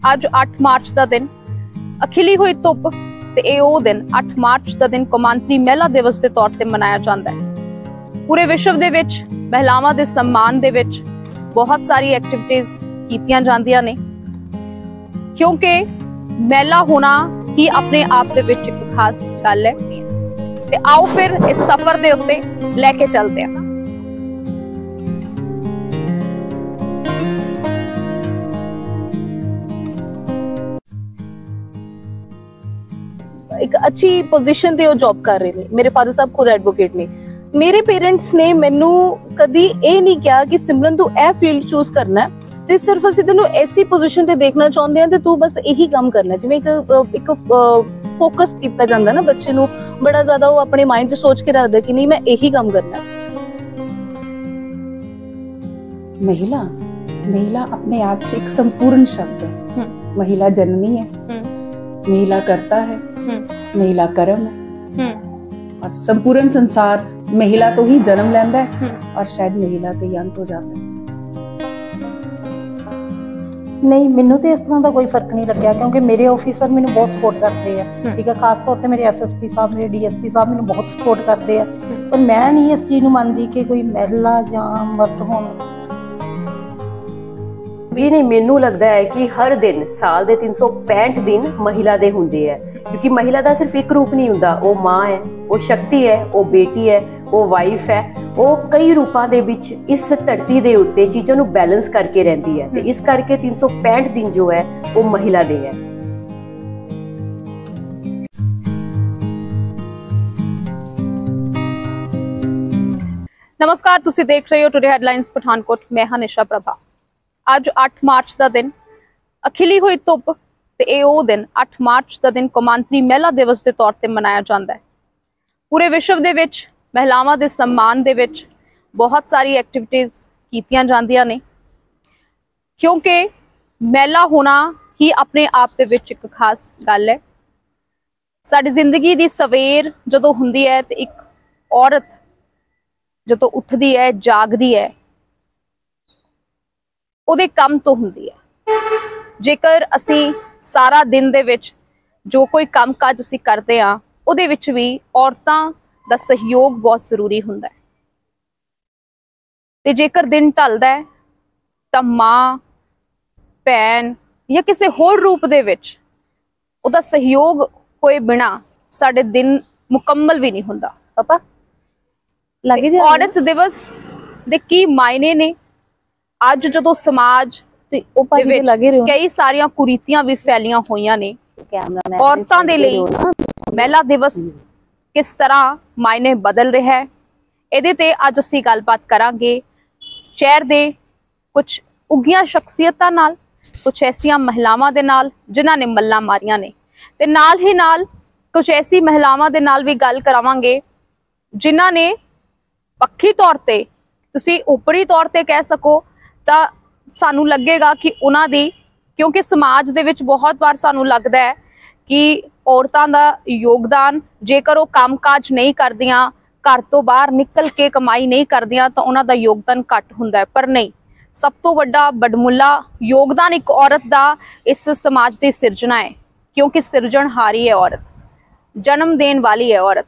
ਅੱਜ 8 ਮਾਰਚ ਦਾ ਦਿਨ ਅਖਿਲੀ ਹੋਈ ਧੁੱਪ ਤੇ ਇਹ ਉਹ ਦਿਨ 8 ਮਾਰਚ ਦਾ ਦਿਨ ਕੌਮਾਂਤਰੀ ਮਹਿਲਾ ਦਿਵਸ ਦੇ ਤੌਰ ਤੇ ਮਨਾਇਆ ਜਾਂਦਾ ਹੈ। ਪੂਰੇ ਵਿਸ਼ਵ ਦੇ ਵਿੱਚ ਮਹਿਲਾਵਾਂ ਦੇ ਸਨਮਾਨ ਦੇ ਵਿੱਚ ਬਹੁਤ ਸਾਰੀ ਐਕਟੀਵਿਟੀਜ਼ ਕੀਤੀਆਂ ਜਾਂਦੀਆਂ ਨੇ, ਕਿਉਂਕਿ ਮਹਿਲਾ ਹੋਣਾ ਹੀ ਆਪਣੇ ਆਪ ਦੇ ਵਿੱਚ ਇੱਕ ਖਾਸ ਗੱਲ ਹੈ। ਤੇ ਆਓ ਫਿਰ ਇਸ ਸਫ਼ਰ ਦੇ ਉੱਤੇ ਲੈ ਕੇ ਚੱਲਦੇ ਹਾਂ। एक अच्छी पोजीशन ते जॉब कर रहे ने। मेरे फादर साहब खुद एडवोकेट ने। मेरे पेरेंट्स ने मैनू कदी ये नहीं कहा कि सिमरन तू ए फील्ड चूज करना है ते सिर्फ असि तेनू ऐसी पोजीशन ते देखना चाहते हैं ते तू बस यही काम करना है। जिवें एक फोकस किया जाता ना बच्चे नू, बड़ा ज्यादा वो अपने माइंड च सोच के रखता कि नहीं मैं यही काम करना है। महिला महिला अपने आप से एक संपूर्ण शब्द है। महिला जन्मी है, महिला करता है, महिला कर्म है और संपूर्ण संसार महिला तो ही जन्म लेंदा है और शायद महिला तो ही अंत हो जाता है। नहीं, मैनू तो इस तरह का कोई फर्क नहीं लग्या क्योंकि मेरे ऑफिसर मैनू बहुत सपोर्ट करते हैं। ठीक है, खास तौर पे मेरे SSP साहब, मेरे DSP साहब मैनू बहुत सपोर्ट करते हैं। पर मैं नहीं इस चीज़ नू मानदी कि कोई महिला या मर्द होण। जी नहीं, मैनू लगता है कि हर दिन साल के 365 दिन महिला दे हुंदे है, क्योंकि महिला का सिर्फ एक रूप नहीं हुंदा। वो माँ है, वो शक्ति है, वो बेटी है, वो वाइफ है, वो कई रूपों दे विच इस धरती दे उत्ते चीज़ों नू बैलेंस करके रहती है। ते इस करके 365 दिन जो है वो महिला दे है। नमस्कार, तुसी देख रहे हो टुडे हेडलाइंस पठानकोट। मैं हां निशा प्रभा। ਅੱਜ 8 ਮਾਰਚ ਦਾ ਦਿਨ ਅਖਿਲੀ ਹੋਈ ਧੁੱਪ ਤੇ ਇਹ ਉਹ ਦਿਨ 8 ਮਾਰਚ ਦਾ ਦਿਨ ਕੌਮਾਂਤਰੀ ਮਹਿਲਾ ਦਿਵਸ ਦੇ ਤੌਰ ਤੇ ਮਨਾਇਆ ਜਾਂਦਾ ਹੈ। ਪੂਰੇ ਵਿਸ਼ਵ ਦੇ ਵਿੱਚ ਮਹਿਲਾਵਾਂ ਦੇ ਸਨਮਾਨ ਦੇ ਵਿੱਚ ਬਹੁਤ ਸਾਰੀ ਐਕਟੀਵਿਟੀਜ਼ ਕੀਤੀਆਂ ਜਾਂਦੀਆਂ ਨੇ, ਕਿਉਂਕਿ ਮਹਿਲਾ ਹੋਣਾ ਹੀ ਆਪਣੇ ਆਪ ਦੇ ਵਿੱਚ ਇੱਕ ਖਾਸ ਗੱਲ ਹੈ। ਸਾਡੀ ਜ਼ਿੰਦਗੀ ਦੀ ਸਵੇਰ ਜਦੋਂ ਹੁੰਦੀ ਹੈ ਤੇ ਇੱਕ ਔਰਤ ਜਦੋਂ ਉੱਠਦੀ ਹੈ, ਜਾਗਦੀ ਹੈ, ਉਹਦੇ ਕੰਮ ਤੋਂ ਹੁੰਦੀ ਹੈ। ਜੇਕਰ ਅਸੀਂ ਸਾਰਾ ਦਿਨ ਦੇ ਵਿੱਚ ਜੋ ਕੋਈ ਕੰਮ ਕਾਜ ਅਸੀਂ ਕਰਦੇ ਹਾਂ ਉਹਦੇ ਵਿੱਚ ਵੀ ਔਰਤਾਂ ਦਾ ਸਹਿਯੋਗ ਬਹੁਤ ਜ਼ਰੂਰੀ ਹੁੰਦਾ ਹੈ। ਤੇ ਜੇਕਰ ਦਿਨ ਢਲਦਾ ਹੈ ਤਾਂ ਮਾਂ, ਭੈਣ ਜਾਂ ਕਿਸੇ ਹੋਰ ਰੂਪ ਦੇ ਵਿੱਚ ਉਹਦਾ ਸਹਿਯੋਗ ਹੋਏ ਬਿਨਾ ਸਾਡੇ ਦਿਨ ਮੁਕੰਮਲ ਵੀ ਨਹੀਂ ਹੁੰਦਾ। ਪਾਪਾ ਲੱਗੀ ਜੀ। ਔਰਤ ਦਿਵਸ ਦੇ ਕੀ ਮਾਇਨੇ ਨੇ? ਅੱਜ ਜਦੋਂ ਸਮਾਜ ਦੇ ਵਿੱਚ ਕਈ ਸਾਰੀਆਂ ਕੁਰੀਤੀਆਂ ਵੀ ਫੈਲੀਆਂ ਹੋਈਆਂ ਨੇ, ਔਰਤਾਂ ਦੇ ਲਈ ਮਹਿਲਾ ਦਿਵਸ ਕਿਸ ਤਰ੍ਹਾਂ ਮਾਇਨੇ ਬਦਲ ਰਿਹਾ ਹੈ, ਇਹਦੇ ਤੇ ਅੱਜ ਅਸੀਂ ਗੱਲਬਾਤ ਕਰਾਂਗੇ ਸ਼ਹਿਰ ਦੇ ਕੁਝ ਉੱਘੀਆਂ ਸ਼ਖਸੀਅਤਾਂ ਨਾਲ, ਕੁਝ ਐਸੀਆਂ ਮਹਿਲਾਵਾਂ ਦੇ ਨਾਲ ਜਿਨ੍ਹਾਂ ਨੇ ਮੱਲਾਂ ਮਾਰੀਆਂ ਨੇ, ਤੇ ਨਾਲ ਹੀ ਨਾਲ ਕੁਝ ਐਸੀ ਮਹਿਲਾਵਾਂ ਦੇ ਨਾਲ ਵੀ ਗੱਲ ਕਰਾਵਾਂਗੇ ਜਿਨ੍ਹਾਂ ਨੇ ਪੱਖੀ ਤੌਰ ਤੇ, ਤੁਸੀਂ ਉਪਰੀ ਤੌਰ ਤੇ ਕਹਿ ਸਕੋ ਤਾਂ ਸਾਨੂੰ ਲੱਗੇਗਾ ਕਿ ਉਹਨਾਂ ਦੀ, ਕਿਉਂਕਿ ਸਮਾਜ ਦੇ ਵਿੱਚ ਬਹੁਤ ਵਾਰ ਸਾਨੂੰ ਲੱਗਦਾ ਹੈ ਕਿ ਔਰਤਾਂ ਦਾ ਯੋਗਦਾਨ, ਜੇਕਰ ਉਹ ਕੰਮਕਾਜ ਨਹੀਂ ਕਰਦੀਆਂ, ਘਰ ਤੋਂ ਬਾਹਰ ਨਿਕਲ ਕੇ ਕਮਾਈ ਨਹੀਂ ਕਰਦੀਆਂ ਤਾਂ ਉਹਨਾਂ ਦਾ ਯੋਗਦਾਨ ਘੱਟ ਹੁੰਦਾ ਹੈ। ਪਰ ਨਹੀਂ, ਸਭ ਤੋਂ ਵੱਡਾ ਬੜਮੁੱਲਾ ਯੋਗਦਾਨ ਇੱਕ ਔਰਤ ਦਾ ਇਸ ਸਮਾਜ ਦੀ ਸਿਰਜਣਾ ਹੈ, ਕਿਉਂਕਿ ਸਿਰਜਣਹਾਰੀ ਹੈ ਔਰਤ, ਜਨਮ ਦੇਣ ਵਾਲੀ ਹੈ ਔਰਤ।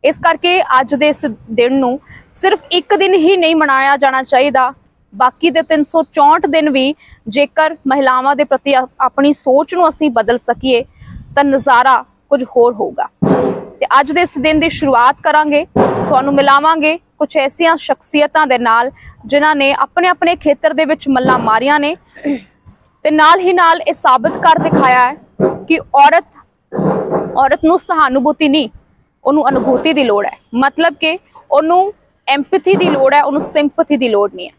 ਇਸ ਕਰਕੇ ਅੱਜ ਦੇ ਇਸ ਦਿਨ ਨੂੰ ਸਿਰਫ ਇੱਕ ਦਿਨ ਹੀ ਨਹੀਂ ਮਨਾਇਆ ਜਾਣਾ ਚਾਹੀਦਾ, ਬਾਕੀ ਦੇ 364 दिन भी जेकर महिलावां दे प्रति अपनी सोच नूं असीं बदल सकीए तां नज़ारा कुछ होर होगा। ते अज दे इस दिन दी शुरुआत करांगे, तुहानूं मिलावांगे कुछ ऐसियां शख्सियतां दे नाल जिन्हां ने अपने अपने खेतर दे विच मल्लां मारियां ने, ते नाल ही नाल इह साबित कर दिखाया है कि औरत नूं सहानुभूति नहीं, उहनूं अनुभूति दी लोड़ है। मतलब कि उहनूं एम्पैथी दी लोड़ है, उहनूं सिंपैथी दी लोड़ नहीं है।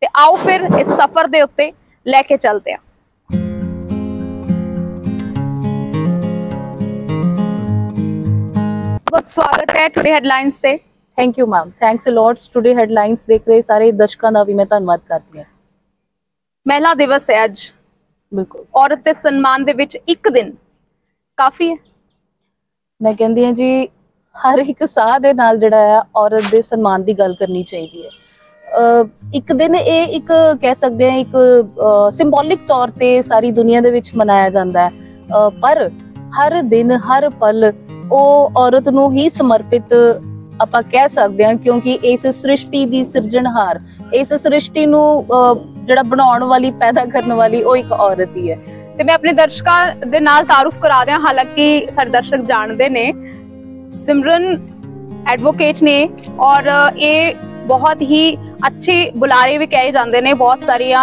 ਤੇ ਆਓ ਫਿਰ ਇਸ ਸਫ਼ਰ ਦੇ ਉੱਤੇ ਲੈ ਕੇ ਚੱਲਦੇ ਹਾਂ। ਬਹੁਤ ਸਵਾਗਤ ਹੈ ਟੁਡੇ ਹੈਡਲਾਈਨਸ ਤੇ। Thank you ma'am, thanks a lot. Today headlines देख रहे सारे दर्शकों का भी मैं धन्यवाद करती हूँ। ਮਹਿਲਾ ਦਿਵਸ ਹੈ ਅੱਜ। बिल्कुल, ਔਰਤ ਦੇ ਸਨਮਾਨ ਦੇ ਵਿੱਚ ਇੱਕ ਦਿਨ ਕਾਫੀ ਹੈ। मैं कहती हाँ जी, हर एक साह दे नाल जिहड़ा है औरत दे सन्मान की गल करनी चाहिए है। ਇੱਕ ਦਿਨ ਇਹ ਇੱਕ ਕਹਿ ਸਕਦੇ ਹਾਂ ਇੱਕ ਸਿੰਬੋਲਿਕ ਤੌਰ ਤੇ ਸਾਰੀ ਦੁਨੀਆ ਦੇ ਵਿੱਚ ਮਨਾਇਆ ਜਾਂਦਾ ਹੈ, ਪਰ ਹਰ ਦਿਨ ਹਰ ਪਲ ਉਹ ਔਰਤ ਨੂੰ ਹੀ ਸਮਰਪਿਤ ਆਪਾਂ ਕਹਿ ਸਕਦੇ ਹਾਂ, ਕਿਉਂਕਿ ਇਸ ਸ੍ਰਿਸ਼ਟੀ ਦੀ ਸਿਰਜਣਹਾਰ, ਇਸ ਸ੍ਰਿਸ਼ਟੀ ਨੂੰ ਜਿਹੜਾ ਬਣਾਉਣ ਵਾਲੀ, ਪੈਦਾ ਕਰਨ ਵਾਲੀ ਉਹ ਇੱਕ ਔਰਤ ਹੀ ਹੈ। ਤੇ ਮੈਂ ਆਪਣੇ ਦਰਸ਼ਕਾਂ ਦੇ ਨਾਲ ਤਾਰੂਫ ਕਰਾ ਦਿਆਂ, ਹਾਲਾਂਕਿ ਸਾਡੇ ਦਰਸ਼ਕ ਜਾਣਦੇ ਨੇ ਸਿਮਰਨ ਐਡਵੋਕੇਟ ਨੇ ਔਰ ਇਹ ਬਹੁਤ ਹੀ ਅੱਛੇ ਬੁਲਾਰੇ ਵੀ ਕਹੇ ਜਾਂਦੇ ਨੇ। ਬਹੁਤ ਸਾਰੀਆਂ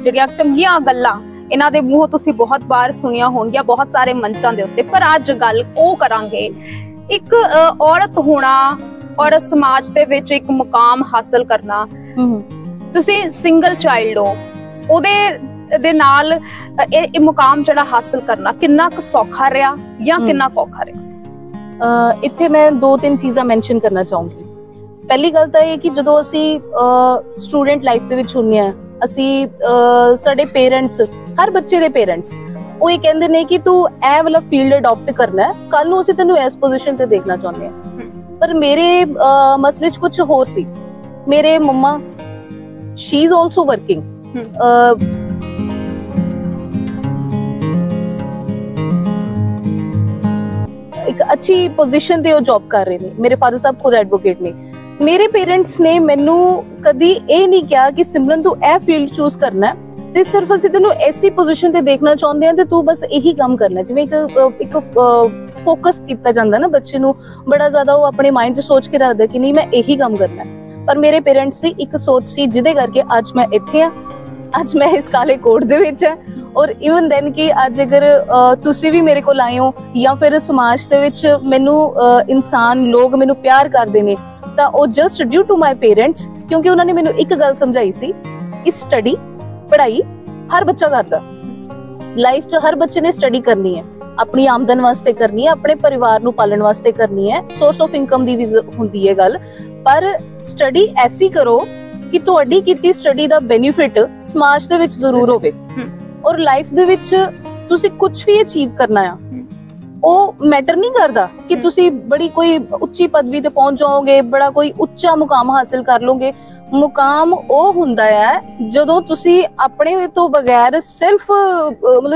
ਜਿਹੜੀਆਂ ਚੰਗੀਆਂ ਗੱਲਾਂ ਇਹਨਾਂ ਦੇ ਮੂੰਹੋਂ ਤੁਸੀਂ ਬਹੁਤ ਵਾਰ ਸੁਣੀਆਂ ਹੋਣਗੀਆਂ ਬਹੁਤ ਸਾਰੇ ਮੰਚਾਂ ਦੇ ਉੱਤੇ, ਪਰ ਅੱਜ ਗੱਲ ਉਹ ਕਰਾਂਗੇ ਇੱਕ ਔਰਤ ਹੋਣਾ ਔਰ ਸਮਾਜ ਦੇ ਵਿੱਚ ਇੱਕ ਮੁਕਾਮ ਹਾਸਲ ਕਰਨਾ। ਤੁਸੀਂ ਸਿੰਗਲ ਚਾਈਲਡ ਹੋ, ਉਹਦੇ ਦੇ ਨਾਲ ਇਹ ਮੁਕਾਮ ਜਿਹੜਾ ਹਾਸਲ ਕਰਨਾ ਕਿੰਨਾ ਕੁ ਸੌਖਾ ਰਿਹਾ ਜਾਂ ਕਿੰਨਾ ਔਖਾ ਰਿਹਾ? ਇੱਥੇ ਮੈਂ 2-3 ਚੀਜ਼ਾਂ ਮੈਂਸ਼ਨ ਕਰਨਾ ਚਾਹੂੰਗੀ। ਪਹਿਲੀ ਗੱਲ ਤਾਂ ਇਹ ਕਿ ਜਦੋਂ ਅਸੀਂ ਸਟੂਡੈਂਟ ਲਾਈਫ ਦੇ ਵਿੱਚ ਹੁੰਦੇ ਆ, ਅਸੀਂ ਸਾਡੇ ਪੇਰੈਂਟਸ, ਹਰ ਬੱਚੇ ਦੇ ਪੇਰੈਂਟਸ ਉਹ ਇਹ ਕਹਿੰਦੇ ਨੇ ਕਿ ਤੂੰ ਇਹ ਵਾਲਾ ਫੀਲਡ ਅਡਾਪਟ ਕਰਨਾ ਹੈ, ਕੱਲ ਨੂੰ ਅਸੀਂ ਤੈਨੂੰ ਇਸ ਪੋਜੀਸ਼ਨ ਤੇ ਦੇਖਣਾ ਚਾਹੁੰਦੇ ਆ। ਪਰ ਮੇਰੇ ਮਸਲੇ 'ਚ ਕੁਝ ਹੋਰ ਸੀ। ਮੇਰੇ ਮੰਮਾ, ਸ਼ੀ ਇਜ਼ ਆਲਸੋ ਵਰਕਿੰਗ, ਇੱਕ ਅੱਛੀ ਪੋਜੀਸ਼ਨ ਤੇ ਉਹ ਜੌਬ ਕਰ ਰਹੇ ਨੇ। ਮੇਰੇ ਫਾਦਰ ਸਾਹਿਬ ਖੁਦ ਐਡਵੋਕੇਟ ਨੇ। ਮੇਰੇ ਪੇਰੈਂਟਸ ਨੇ ਮੈਨੂੰ ਕਦੀ ਇਹ ਨਹੀਂ ਕਿਹਾ ਕਿ ਸਿਮਰਨ ਤੂੰ ਇਹ ਫੀਲਡ ਚੂਜ਼ ਕਰਨਾ ਹੈ ਤੇ ਸਿਰਫ ਅਸੀਂ ਤੈਨੂੰ ਐਸੀ ਪੋਜੀਸ਼ਨ ਤੇ ਦੇਖਣਾ ਚਾਹੁੰਦੇ ਹਾਂ ਤੇ ਤੂੰ ਬਸ ਇਹੀ ਕੰਮ ਕਰਨਾ। ਜਿਵੇਂ ਇੱਕ ਫੋਕਸ ਕੀਤਾ ਜਾਂਦਾ ਨਾ ਬੱਚੇ ਨੂੰ, ਬੜਾ ਜ਼ਿਆਦਾ ਉਹ ਆਪਣੇ ਮਾਈਂਡ 'ਚ ਸੋਚ ਕੇ ਰੱਖਦਾ ਕਿ ਨਹੀਂ ਮੈਂ ਇਹੀ ਕੰਮ ਕਰਨਾ ਹੈ। ਪਰ ਮੇਰੇ ਪੇਰੈਂਟਸ ਦੀ ਇੱਕ ਸੋਚ ਸੀ ਜਿਹਦੇ ਕਰਕੇ ਅੱਜ ਮੈਂ ਇੱਥੇ ਆ, ਅੱਜ ਮੈਂ ਇਸ ਕਾਲੇ ਕੋਟ ਦੇ ਵਿੱਚ ਹਾਂ। ਔਰ ਇਵਨ ਦੈਨ ਕਿ ਅੱਜ ਅਗਰ ਤੁਸੀਂ ਵੀ ਮੇਰੇ ਕੋਲ ਆਏ ਹੋ ਜਾਂ ਫਿਰ ਸਮਾਜ ਦੇ ਵਿੱਚ ਮੈਨੂੰ ਇਨਸਾਨ ਲੋਕ ਮੈਨੂੰ ਪਿਆਰ ਕਰਦੇ ਨੇ ਤਾਂ ਉਹ just due to my parents, ਕਿਉਂਕਿ ਉਹਨਾਂ ਨੇ ਮੈਨੂੰ ਇੱਕ ਗੱਲ ਸਮਝਾਈ ਸੀ ਕਿ ਸਟੱਡੀ, ਪੜ੍ਹਾਈ ਹਰ ਬੱਚਾ ਕਰਦਾ। ਲਾਈਫ 'ਚ ਹਰ ਬੱਚੇ ਨੇ ਸਟੱਡੀ ਕਰਨੀ ਹੈ, ਆਪਣੀ ਆਮਦਨ ਵਾਸਤੇ ਕਰਨੀ ਹੈ, ਆਪਣੇ ਪਰਿਵਾਰ ਨੂੰ ਪਾਲਣ ਵਾਸਤੇ ਕਰਨੀ ਹੈ, ਸੋਰਸ ਆਫ ਇਨਕਮ ਦੀ ਵੀ ਹੁੰਦੀ ਹੈ ਗੱਲ। ਪਰ ਸਟੱਡੀ ਐਸੀ ਕਰੋ ਕਿ ਤੁਹਾਡੀ ਕੀਤੀ ਸਟੱਡੀ ਦਾ ਬੈਨੀਫਿਟ ਸਮਾਜ ਦੇ ਵਿੱਚ ਜ਼ਰੂਰ ਹੋਵੇ। ਔਰ ਲਾਈਫ ਦੇ ਵਿੱਚ ਤੁਸੀਂ ਕੁਝ ਵੀ ਅਚੀਵ ਕਰਨਾ ਆ, ਉਹ ਮੈਟਰ ਨਹੀਂ ਕਰਦਾ ਕਿ ਤੁਸੀਂ ਬੜੀ ਕੋਈ ਉੱਚੀ ਪਦਵੀ ਤੇ ਪਹੁੰਚ ਜਾਓਗੇ, ਬੜਾ ਕੋਈ ਉੱਚਾ ਮੁਕਾਮ ਹਾਸਿਲ ਕਰ ਲੋਗੇ। ਮੁਕਾਮ ਉਹ ਹੁੰਦਾ ਹੈ ਜਦੋਂ ਤੁਸੀਂ ਆਪਣੇ ਤੋਂ ਬਗੈਰ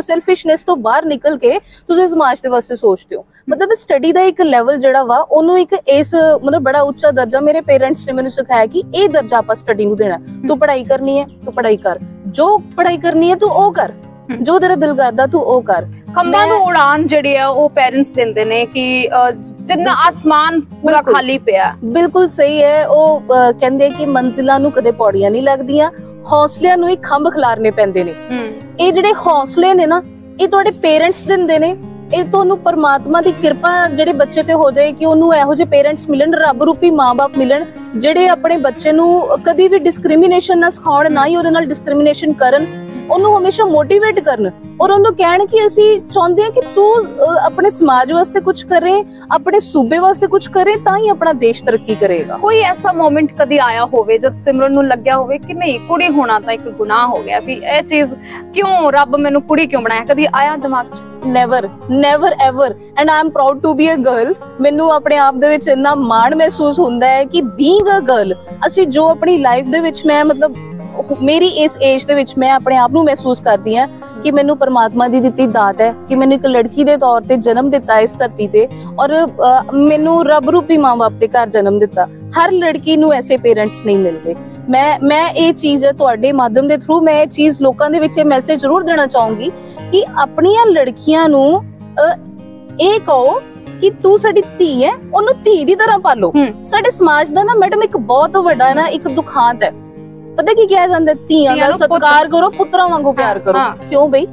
ਸੈਲਫਿਸ਼ਨੈਸ ਤੋਂ ਬਾਹਰ ਨਿਕਲ ਕੇ ਤੁਸੀਂ ਸਮਾਜ ਦੇ ਵਾਸਤੇ ਸੋਚਦੇ ਹੋ। ਮਤਲਬ ਸਟੱਡੀ ਦਾ ਇੱਕ ਲੈਵਲ ਜਿਹੜਾ ਵਾ ਉਹਨੂੰ ਇੱਕ ਇਸ ਬੜਾ ਉੱਚਾ ਦਰਜਾ ਮੇਰੇ ਪੇਰੈਂਟਸ ਨੇ ਮੈਨੂੰ ਸਿਖਾਇਆ ਕਿ ਇਹ ਦਰਜਾ ਆਪਾਂ ਸਟੱਡੀ ਨੂੰ ਦੇਣਾ। ਤੂੰ ਪੜ੍ਹਾਈ ਕਰਨੀ ਹੈ, ਤੂੰ ਪੜ੍ਹਾਈ ਕਰ, ਜੋ ਪੜ੍ਹਾਈ ਕਰਨੀ ਹੈ ਤੂੰ ਉਹ ਕਰ, ਜੋ ਤੇਰਾ ਦਿਲ ਕਰਦਾ ਤੂੰ ਉਹ ਕਰ। ਖੰਭਾਂ ਨੂੰ ਉਡਾਨ ਜਿਹੜੀ ਆ ਉਹ ਪੇਰੈਂਟਸ ਦਿੰਦੇ ਨੇ ਕਿ ਜਿੰਨਾ ਆਸਮਾਨ ਪੂਰਾ ਖਾਲੀ ਪਿਆ। ਬਿਲਕੁਲ ਸਹੀ ਹੈ। ਉਹ ਕਹਿੰਦੇ ਕਿ ਮੰਜ਼ਿਲਾਂ ਨੂੰ ਕਦੇ ਪੌੜੀਆਂ ਨਹੀਂ ਲੱਗਦੀਆਂ, ਹੌਸਲਿਆਂ ਨੂੰ ਹੀ ਖੰਭ ਖਿਲਾਰਨੇ ਪੈਂਦੇ ਨੇ। ਇਹ ਜਿਹੜੇ ਹੌਸਲੇ ਨੇ ਨਾ, ਇਹ ਤੁਹਾਡੇ ਪੇਰੈਂਟਸ ਦਿੰਦੇ ਨੇ। ਇਹ ਤੁਹਾਨੂੰ ਪਰਮਾਤਮਾ ਦੀ ਕਿਰਪਾ ਜਿਹੜੇ ਬੱਚੇ ਤੇ ਹੋ ਜਾਏ ਕਿ ਉਹਨੂੰ ਇਹੋ ਜਿਹੇ ਪੇਰੈਂਟਸ ਮਿਲਣ, ਰੱਬ ਰੂਪੀ ਮਾਂ-ਬਾਪ ਮਿਲਣ ਜਿਹੜੇ ਆਪਣੇ ਬੱਚੇ ਨੂੰ ਕਦੀ ਵੀ ਡਿਸਕ੍ਰਿਮੀਨੇਸ਼ਨ ਨਾ ਸਿਖਾਉਣ, ਨਾ ਹੀ ਉਹਦੇ ਨਾਲ ਡਿਸਕ੍ਰਿਮੀਨੇਸ਼ਨ ਕਰਨ, ਉਹਨੂੰ ਹਮੇਸ਼ਾ ਮੋਟੀਵੇਟ ਕਰਨ ਔਰ ਉਹਨੂੰ ਕਹਿਣ ਕਿ ਅਸੀਂ ਚਾਹੁੰਦੇ ਹਾਂ ਕਿ ਤੂੰ ਆਪਣੇ ਸਮਾਜ ਵਾਸਤੇ ਕੁਝ ਕਰੇ, ਆਪਣੇ ਸੂਬੇ ਵਾਸਤੇ ਕੁਝ ਕਰੇ, ਤਾਂ ਹੀ ਆਪਣਾ ਦੇਸ਼ ਤਰੱਕੀ ਕਰੇਗਾ। ਕੋਈ ਐਸਾ ਮੋਮੈਂਟ ਕਦੀ ਆਇਆ ਹੋਵੇ ਜਦ ਸਿਮਰਨ ਨੂੰ ਲੱਗਿਆ ਹੋਵੇ ਕਿ ਨਹੀਂ, ਕੁੜੀ ਹੋਣਾ ਤਾਂ ਇੱਕ ਗੁਨਾਹ ਹੋ ਗਿਆ, ਵੀ ਇਹ ਚੀਜ਼ ਕਿਉਂ, ਰੱਬ ਮੈਨੂੰ ਕੁੜੀ ਕਿਉਂ ਬਣਾਇਆ? ਕਦੀ ਆਇਆ ਦਿਮਾਗ 'ਚ? never ever and I am proud to be a girl। ਮੈਨੂੰ ਆਪਣੇ ਆਪ ਦੇ ਵਿੱਚ ਇੰਨਾ ਮਾਣ ਮਹਿਸੂਸ ਹੁੰਦਾ ਹੈ ਕਿ being a girl, ਅਸੀਂ ਜੋ ਆਪਣੀ ਲਾਈਫ ਦੇ ਵਿੱਚ ਮੈਂ ਮੇਰੀ ਇਸ ਏਜ ਦੇ ਵਿੱਚ ਮੈਂ ਆਪਣੇ ਆਪ ਨੂੰ ਮਹਿਸੂਸ ਕਰਦੀ ਹਾਂ ਕਿ ਮੈਨੂੰ ਪਰਮਾਤਮਾ ਦੀ ਦਿੱਤੀ ਦਾਤ ਹੈ ਕਿ ਮੈਨੂੰ ਇੱਕ ਲੜਕੀ ਦੇ ਤੌਰ ਤੇ ਜਨਮ ਦਿੱਤਾ ਇਸ ਧਰਤੀ ਤੇ, ਔਰ ਮੈਨੂੰ ਰੱਬ ਰੂਪੀ ਮਾਂ-ਬਾਪ ਦੇ ਘਰ ਜਨਮ ਦਿੱਤਾ। ਹਰ ਲੜਕੀ ਨੂੰ ਐਸੇ ਪੇਰੈਂਟਸ ਨਹੀਂ ਮਿਲਦੇ। ਮੈਂ ਇਹ ਚੀਜ਼ ਤੁਹਾਡੇ ਮਾਧਿਅਮ ਦੇ ਥਰੂ ਮੈਂ ਇਹ ਚੀਜ਼ ਲੋਕਾਂ ਦੇ ਵਿੱਚ ਇਹ ਮੈਸੇਜ ਜ਼ਰੂਰ ਦੇਣਾ ਚਾਹੂੰਗੀ ਕਿ ਆਪਣੀਆਂ ਲੜਕੀਆਂ ਨੂੰ ਇਹ ਕਹੋ ਕਿ ਤੂੰ ਸਾਡੀ ਧੀ ਹੈ, ਉਹਨੂੰ ਧੀ ਦੀ ਤਰ੍ਹਾਂ ਪਾਲੋ। ਸਾਡੇ ਸਮਾਜ ਦਾ ਨਾ ਮੈਡਮ ਇੱਕ ਬਹੁਤ ਵੱਡਾ ਨਾ ਇੱਕ ਦੁਖਾਂਤ ਹੈ। ਪਤਾ ਕੀ ਕਿਹਾ ਜਾਂਦਾ, ਧੀਆਂ ਦਾ ਸਤਿਕਾਰ ਕਰੋ, ਪੁੱਤਰਾਂ ਵਾਂਗੂ ਪਿਆਰ ਕਰੋ। ਕਿਉਂ ਬਈ?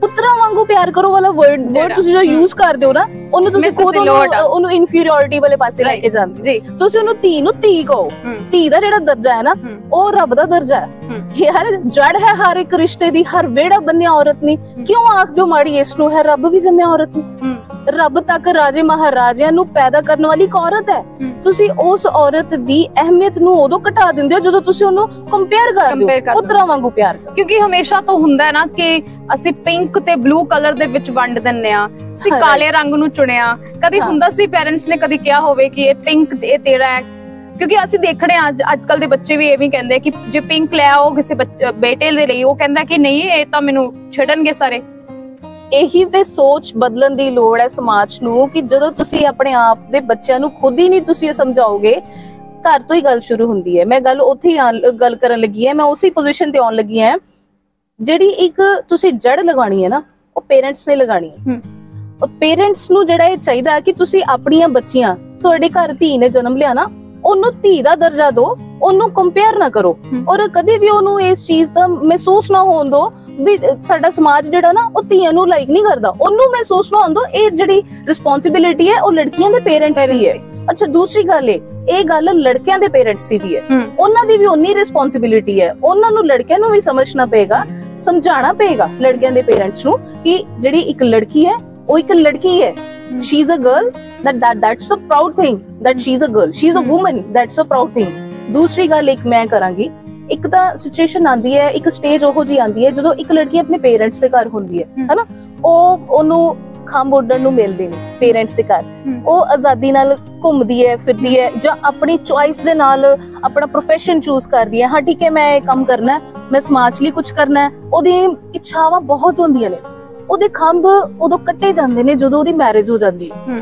ਪੁੱਤਰਾਂ ਵਾਂਗੂ ਪਿਆਰ ਕਰੋ ਵਾਲਾ ਵਰਡ ਤੁਸੀਂ ਜੋ ਯੂਜ਼ ਕਰਦੇ ਹੋ ਨਾ, ਉਹਨੂੰ ਤੁਸੀਂ ਖੁਦ ਉਹਨੂੰ ਇਨਫੀਰੀਅਰਿਟੀ ਵਾਲੇ ਪਾਸੇ ਲੈ ਕੇ ਜਾਂਦੇ। ਤੁਸੀਂ ਉਹਨੂੰ ਧੀ ਕਹੋ। ਧੀ ਦਾ ਜਿਹੜਾ ਦਰਜਾ ਹੈ ਨਾ, ਉਹ ਰੱਬ ਦਾ ਦਰਜਾ ਹੈ। ਯਾਰ ਜੜ ਹੈ ਹਰ ਇੱਕ ਰਿਸ਼ਤੇ ਦੀ, ਹਰ ਵਿਹੜਾ ਬੰਨਿਆ ਔਰਤ ਨਹੀਂ। ਕਿਉਂ ਆਖਦੇ ਹੋ ਮਾੜੀ ਇਸ ਨੂੰ? ਹੈ ਰੱਬ ਵੀ ਜੰਮਿਆ ਔਰਤ ਨੂੰ। ਰੱਬ ਤੱਕ ਰਾਜੇ ਮਹਾਰਾਜਿਆਂ ਨੂੰ ਪੈਦਾ ਕਰਨ ਵਾਲੀ ਇੱਕ ਔਰਤ ਹੈ। ਤੁਸੀਂ ਉਸ ਔਰਤ ਦੀ ਅਹਿਮੀਅਤ ਨੂੰ ਉਦੋਂ ਘਟਾ ਦਿੰਦੇ ਹੋ ਜਦੋਂ ਤੁਸੀਂ ਉਹਨੂੰ ਕੰਪੇਅਰ ਕਰਦੇ ਹੋ ਪੁੱਤਰਾਂ ਵਾਂਗੂ ਪਿਆਰ। ਕਿਉਂਕਿ ਹਮੇਸ਼ਾ ਤੋਂ ਹੁੰਦਾ ਹੈ ਨਾ ਕਿ ਅਸੀਂ ਪਿੰਕ ਤੇ ਬਲੂ ਕਲਰ ਦੇ ਵਿੱਚ ਵੰਡ ਦਿੰਨੇ ਆ, ਤੁਸੀਂ ਕਾਲੇ ਰੰਗ ਨੂੰ ਚੁਣਿਆ। ਕਦੀ ਹੁੰਦਾ ਸੀ ਪੇਰੈਂਟਸ ਨੇ ਕਦੀ ਕਿਹਾ ਹੋਵੇ ਕਿ ਇਹ ਪਿੰਕ ਇਹ ਤੇਰਾ ਹੈ, ਕਿਉਂਕਿ ਅਸੀਂ ਦੇਖਣੇ ਅੱਜ ਕੱਲ ਦੇ ਬੱਚੇ ਵੀ ਐਵੇਂ ਕਹਿੰਦੇ ਕਿ ਜੇ ਪਿੰਕ ਲੈ ਆਓ ਕਿਸੇ ਬੇਟੇ ਦੇ ਲਈ, ਉਹ ਕਹਿੰਦਾ ਕਿ ਨਹੀਂ ਇਹ ਤਾਂ ਮੈਨੂੰ ਛੱਡਣਗੇ ਸਾਰੇ। ਇਹੀ ਤੇ ਸੋਚ ਬਦਲਣ ਦੀ ਲੋੜ ਹੈ ਸਮਾਜ ਨੂੰ, ਕਿ ਜਦੋਂ ਤੁਸੀਂ ਆਪਣੇ ਆਪ ਦੇ ਬੱਚਿਆਂ ਨੂੰ ਖੁਦ ਹੀ ਨਹੀਂ ਤੁਸੀਂ ਸਮਝਾਓਗੇ, ਘਰ ਤੋਂ ਹੀ ਗੱਲ ਸ਼ੁਰੂ ਹੁੰਦੀ ਹੈ। ਮੈਂ ਗੱਲ ਉੱਥੇ ਗੱਲ ਕਰਨ ਲੱਗੀ ਹੈ, ਮੈਂ ਉਸੇ ਪੋਜੀਸ਼ਨ ਤੇ ਆਉਣ ਲੱਗੀ ਹਾਂ। ਜਿਹੜੀ ਇੱਕ ਤੁਸੀਂ ਜੜ ਲਗਾਣੀ ਹੈ ਨਾ, ਉਹ ਪੇਰੈਂਟਸ ਨੇ ਲਗਾਣੀ ਹੈ। ਉਹ ਪੇਰੈਂਟਸ ਨੂੰ ਜਿਹੜਾ ਇਹ ਚਾਹੀਦਾ ਕਿ ਤੁਸੀਂ ਆਪਣੀਆਂ ਬੱਚੀਆਂ, ਤੁਹਾਡੇ ਘਰ ਧੀ ਨੇ ਜਨਮ ਲਿਆ ਨਾ, ਉਹਨੂੰ ਧੀ ਦਾ ਦਰਜਾ ਦਿਓ, ਉਹਨੂੰ ਕੰਪੇਅਰ ਨਾ ਕਰੋ, ਔਰ ਕਦੇ ਵੀ ਉਹਨੂੰ ਇਸ ਚੀਜ਼ ਦਾ ਮਹਿਸੂਸ ਨਾ ਹੋਣ ਦਿਓ ਵੀ ਸਾਡਾ ਸਮਾਜ ਜਿਹੜਾ ਨਾ ਉਹ ਧੀਆਂ ਨੂੰ ਲਾਈਕ ਨਹੀਂ ਕਰਦਾ। ਉਹਨੂੰ ਮਹਿਸੂਸ ਨਾ ਹੋਣ ਦਿਓ ਇਹ ਜਿਹੜੀ ਰਿਸਪੌਂਸਿਬਿਲਿਟੀ ਹੈ ਉਹ ਲੜਕੀਆਂ ਦੇ ਪੇਰੈਂਟਸ ਦੀ ਹੈ। ਅੱਛਾ, ਦੂਸਰੀ ਗੱਲ ਇਹ ਗੱਲ ਲੜਕਿਆਂ ਦੇ ਪੇਰੈਂਟਸ ਦੀ ਵੀ ਹੈ, ਉਹਨਾਂ ਦੀ ਵੀ ਉਨੀ ਰਿਸਪੌਂਸਿਬਿਲਿਟੀ ਹੈ। ਉਹਨਾਂ ਨੂੰ ਲੜਕਿਆਂ ਨੂੰ ਵੀ ਸਮਝਣਾ ਪਏਗਾ, ਸਮਝਾਉਣਾ ਪਏਗਾ ਲੜਕਿਆਂ ਦੇ ਪੇਰੈਂਟਸ ਨੂੰ ਕਿ ਜਿਹੜੀ ਇੱਕ ਲੜਕੀ ਹੈ ਉਹ ਇੱਕ ਲੜਕੀ ਹੈ। She is a girl, that's a proud thing that she is a girl, she is a woman, that's a proud thing। ਦੂਸਰੀ ਗੱਲ ਇੱਕ ਮੈਂ ਕਰਾਂਗੀ, ਇੱਕ ਤਾਂ ਸਿਚੁਏਸ਼ਨ ਆਂਦੀ ਹੈ, ਇੱਕ ਸਟੇਜ ਉਹੋ ਜੀ ਆਂਦੀ ਹੈ ਜਦੋਂ ਇੱਕ ਲੜਕੀ ਆਪਣੇ ਪੇਰੈਂਟਸ ਦੇ ਘਰ ਹੁੰਦੀ ਹੈ, ਹੈਨਾ, ਉਹਨੂੰ ਖੰਭ ਉੱਡਣ ਨੂੰ ਮਿਲਦੇ ਨੇ ਪੇਰੈਂਟਸ ਦੇ ਘਰ, ਉਹ ਆਜ਼ਾਦੀ ਨਾਲ ਘੁੰਮਦੀ ਹੈ, ਫਿਰਦੀ ਹੈ, ਜਾਂ ਆਪਣੀ ਚੁਆਇਸ ਦੇ ਨਾਲ ਆਪਣਾ ਪ੍ਰੋਫੈਸ਼ਨ ਚੂਜ਼ ਕਰਦੀ ਹੈ। ਹਾਂ ਠੀਕ ਹੈ, ਮੈਂ ਇਹ ਕੰਮ ਕਰਨਾ ਹੈ, ਮੈਂ ਸਮਾਜ ਲਈ ਕੁਝ ਕਰਨਾ ਹੈ, ਉਹਦੀ ਇੱਛਾਵਾਂ ਬਹੁਤ ਹੁੰਦੀਆਂ ਨੇ। ਉਹਦੇ ਖੰਭ ਉਦੋਂ ਕੱਟੇ ਜਾਂਦੇ ਨੇ ਜਦੋਂ ਉਹਦੀ ਮੈਰਿਜ ਹੋ ਜਾਂਦੀ ਹੈ।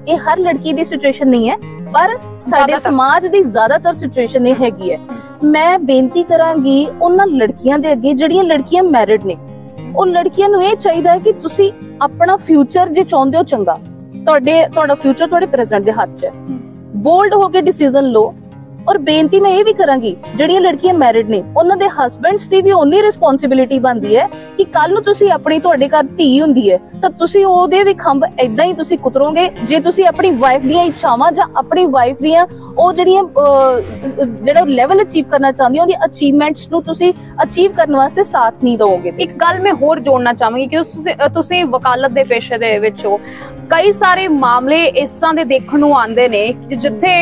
ਇਹ ਹਰ ਲੜਕੀ ਦੀ ਸਿਚੁਏਸ਼ਨ ਨਹੀਂ ਹੈ, ਪਰ ਸਾਡੇ ਸਮਾਜ ਦੀ ਜ਼ਿਆਦਾਤਰ ਸਿਚੁਏਸ਼ਨ ਇਹ ਹੈਗੀ ਹੈ। ਮੈਂ ਬੇਨਤੀ ਕਰਾਂਗੀ ਉਹਨਾਂ ਲੜਕੀਆਂ ਦੇ ਅੱਗੇ ਜਿਹੜੀਆਂ ਲੜਕੀਆਂ ਮੈਰਿਡ ਨੇ, ਉਹ ਲੜਕੀਆਂ ਨੂੰ ਇਹ ਚਾਹੀਦਾ ਹੈ ਕਿ ਤੁਸੀਂ ਆਪਣਾ ਫਿਊਚਰ ਜੇ ਚਾਹੁੰਦੇ ਹੋ ਚੰਗਾ, ਤੁਹਾਡਾ ਫਿਊਚਰ ਤੁਹਾਡੇ ਪ੍ਰੈਜ਼ੈਂਟ ਦੇ ਹੱਥ 'ਚ ਹੈ, ਬੋਲਡ ਹੋ ਕੇ ਡਿਸੀਜਨ ਲਓ। ਔਰ ਬੇਨਤੀ ਮੈਂ ਇਹ ਵੀ ਕਰਾਂਗੀ, ਜਿਹੜੀਆਂ ਲੜਕੀਆਂ ਮੈਰਿਡ ਨੇ ਉਹਨਾਂ ਦੇ ਹਸਬੈਂਡਸ ਦੀ ਵੀ ਉਨੀ ਰਿਸਪੌਂਸਿਬਿਲਿਟੀ ਬਣਦੀ ਹੈ ਕਿ ਕੱਲ ਨੂੰ ਤੁਸੀਂ ਤੁਹਾਡੇ ਘਰ ਧੀ ਹੁੰਦੀ ਹੈ ਤਾਂ ਤੁਸੀਂ ਉਹਦੇ ਵੀ ਖੰਭ ਏਦਾਂ ਹੀ ਤੁਸੀਂ ਕੁਤਰੋਗੇ। ਜੇ ਤੁਸੀਂ ਆਪਣੀ ਵਾਈਫ ਦੀਆਂ ਇੱਛਾਵਾਂ ਜਾਂ ਆਪਣੀ ਵਾਈਫ ਦੀਆਂ ਉਹ ਜਿਹੜਾ ਲੈਵਲ ਅਚੀਵ ਕਰਨਾ ਚਾਹੁੰਦੀ ਉਹਦੀ ਅਚੀਵਮੈਂਟਸ ਨੂੰ ਤੁਸੀਂ ਅਚੀਵ ਕਰਨ ਵਾਸਤੇ ਸਾਥ ਨਹੀਂ ਦਿਓਗੇ। ਇੱਕ ਗੱਲ ਮੈਂ ਹੋਰ ਜੋੜਨਾ ਚਾਹਾਂਗੀ ਕਿ ਤੁਸੀਂ ਵਕਾਲਤ ਦੇ ਪੇਸ਼ੇ ਦੇ ਵਿੱਚ ਹੋ, ਕਈ ਸਾਰੇ ਮਾਮਲੇ ਇਸ ਤਰ੍ਹਾਂ ਦੇ ਦੇਖਣ ਨੂੰ ਆਉਂਦੇ ਨੇ ਜਿੱਥੇ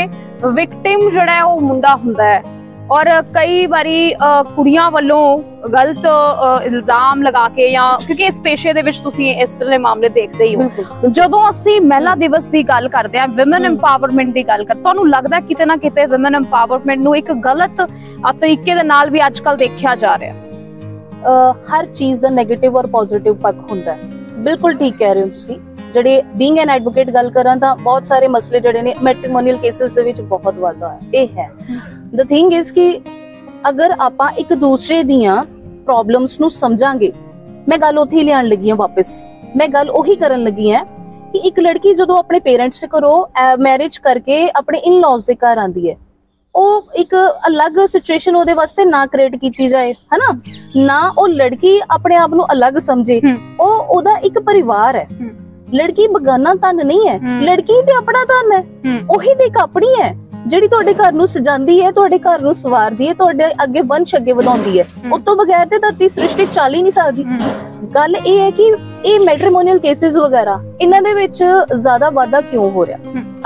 ਵਿਕਟਿਮ ਜਿਹੜਾ ਹੈ ਉਹ ਮੁੰਡਾ ਹੁੰਦਾ ਹੈ, ਔਰ ਕਈ ਵਾਰੀ ਕੁੜੀਆਂ ਵੱਲੋਂ ਗਲਤ ਇਲਜ਼ਾਮ ਲਗਾ ਕੇ, ਜਾਂ ਕਿਉਂਕਿ ਇਸ ਪੇਸ਼ੇ ਦੇ ਵਿੱਚ ਤੁਸੀਂ ਇਸ ਤਰ੍ਹਾਂ ਦੇ ਮਾਮਲੇ ਦੇਖਦੇ ਹੀ ਹੋ। ਜਦੋਂ ਅਸੀਂ ਮਹਿਲਾ ਦਿਵਸ ਦੀ ਗੱਲ ਕਰਦੇ ਹਾਂ, ਵਿਮਨ ਐਮਪਾਵਰਮੈਂਟ ਦੀ ਗੱਲ ਕਰਦੇ, ਤੁਹਾਨੂੰ ਲੱਗਦਾ ਕਿਤੇ ਨਾ ਕਿਤੇ ਵਿਮਨ ਐਮਪਾਵਰਮੈਂਟ ਨੂੰ ਇੱਕ ਗਲਤ ਤਰੀਕੇ ਦੇ ਨਾਲ ਵੀ ਅੱਜ ਕੱਲ ਦੇਖਿਆ ਜਾ ਰਿਹਾ? ਹਰ ਚੀਜ਼ ਦਾ ਨੈਗੇਟਿਵ ਔਰ ਪੋਜ਼ਿਟਿਵ ਪੱਖ ਹੁੰਦਾ ਹੈ। ਬਿਲਕੁਲ ਠੀਕ ਕਹਿ ਰਹੇ ਹੋ ਤੁਸੀਂ। ਜਿਹੜੇ ਬੀਇੰਗ ਐਨ ਐਡਵੋਕੇਟ ਗੱਲ ਕਰਾਂ ਤਾਂ ਬਹੁਤ ਸਾਰੇ ਮਸਲੇ ਜਿਹੜੇ ਨੇ ਮੈਟ੍ਰੀਮੋਨੀਅਲ ਕੇਸਿਸ ਦੇ ਵਿੱਚ ਬਹੁਤ ਵਾਧਾ ਹੈ। ਇਹ ਹੈ ਦ ਥਿੰਗ ਇਜ਼ ਕਿ ਅਗਰ ਆਪਾਂ ਇੱਕ ਦੂਸਰੇ ਦੀਆਂ ਪ੍ਰੋਬਲਮਸ ਨੂੰ ਸਮਝਾਂਗੇ, ਮੈਂ ਗੱਲ ਉੱਥੇ ਹੀ ਲਿਆਉਣ ਲੱਗੀ ਹਾਂ ਵਾਪਸ। ਮੈਂ ਗੱਲ ਉਹੀ ਕਰਨ ਲੱਗੀ ਹਾਂ ਕਿ ਇੱਕ ਲੜਕੀ ਜਦੋਂ ਆਪਣੇ ਪੇਰੈਂਟਸ ਦੇ ਘਰੋਂ ਮੈਰਿਜ ਕਰਕੇ ਆਪਣੇ ਇਨ-ਲॉज ਦੇ ਘਰ ਆਂਦੀ ਹੈ, ਉਹ ਇੱਕ ਅਲੱਗ ਸਿਚੁਏਸ਼ਨ ਉਹਦੇ ਵਾਸਤੇ ਨਾ ਕ੍ਰੀਏਟ ਕੀਤੀ ਜਾਏ, ਹਨਾ, ਨਾ ਉਹ ਲੜਕੀ ਆਪਣੇ ਆਪ ਨੂੰ ਅਲੱਗ ਸਮਝੇ। ਉਹਦਾ ਇੱਕ ਪਰਿਵਾਰ ਹੈ। ਲੜਕੀ ਬਗਾਨਾ ਧਨ ਨਹੀਂ ਹੈ, ਲੜਕੀ ਤੇ ਆਪਣਾ ਧਨ ਹੈ, ਉਹੀ ਤੇ ਇੱਕ ਆਪਣੀ ਹੈ ਜਿਹੜੀ ਤੁਹਾਡੇ ਘਰ ਨੂੰ ਸਜਾਉਂਦੀ ਹੈ, ਤੁਹਾਡੇ ਘਰ ਨੂੰ ਸਵਾਰਦੀ ਹੈ, ਤੁਹਾਡੇ ਅੱਗੇ ਵੰਸ਼ ਅੱਗੇ ਵਧਾਉਂਦੀ ਹੈ। ਉਸ ਤੋਂ ਬਗੈਰ ਤੇ ਧਰਤੀ ਸ੍ਰਿਸ਼ਟੀ ਚੱਲ ਹੀ ਨਹੀਂ ਸਕਦੀ। ਗੱਲ ਇਹ ਹੈ ਕਿ ਇਹ ਮੈਟ੍ਰੀਮੋਨੀਅਲ ਕੇਸਿਸ ਵਗੈਰਾ ਇਹਨਾਂ ਦੇ ਵਿੱਚ ਜ਼ਿਆਦਾ ਵਾਧਾ ਕਿਉਂ ਹੋ ਰਿਹਾ?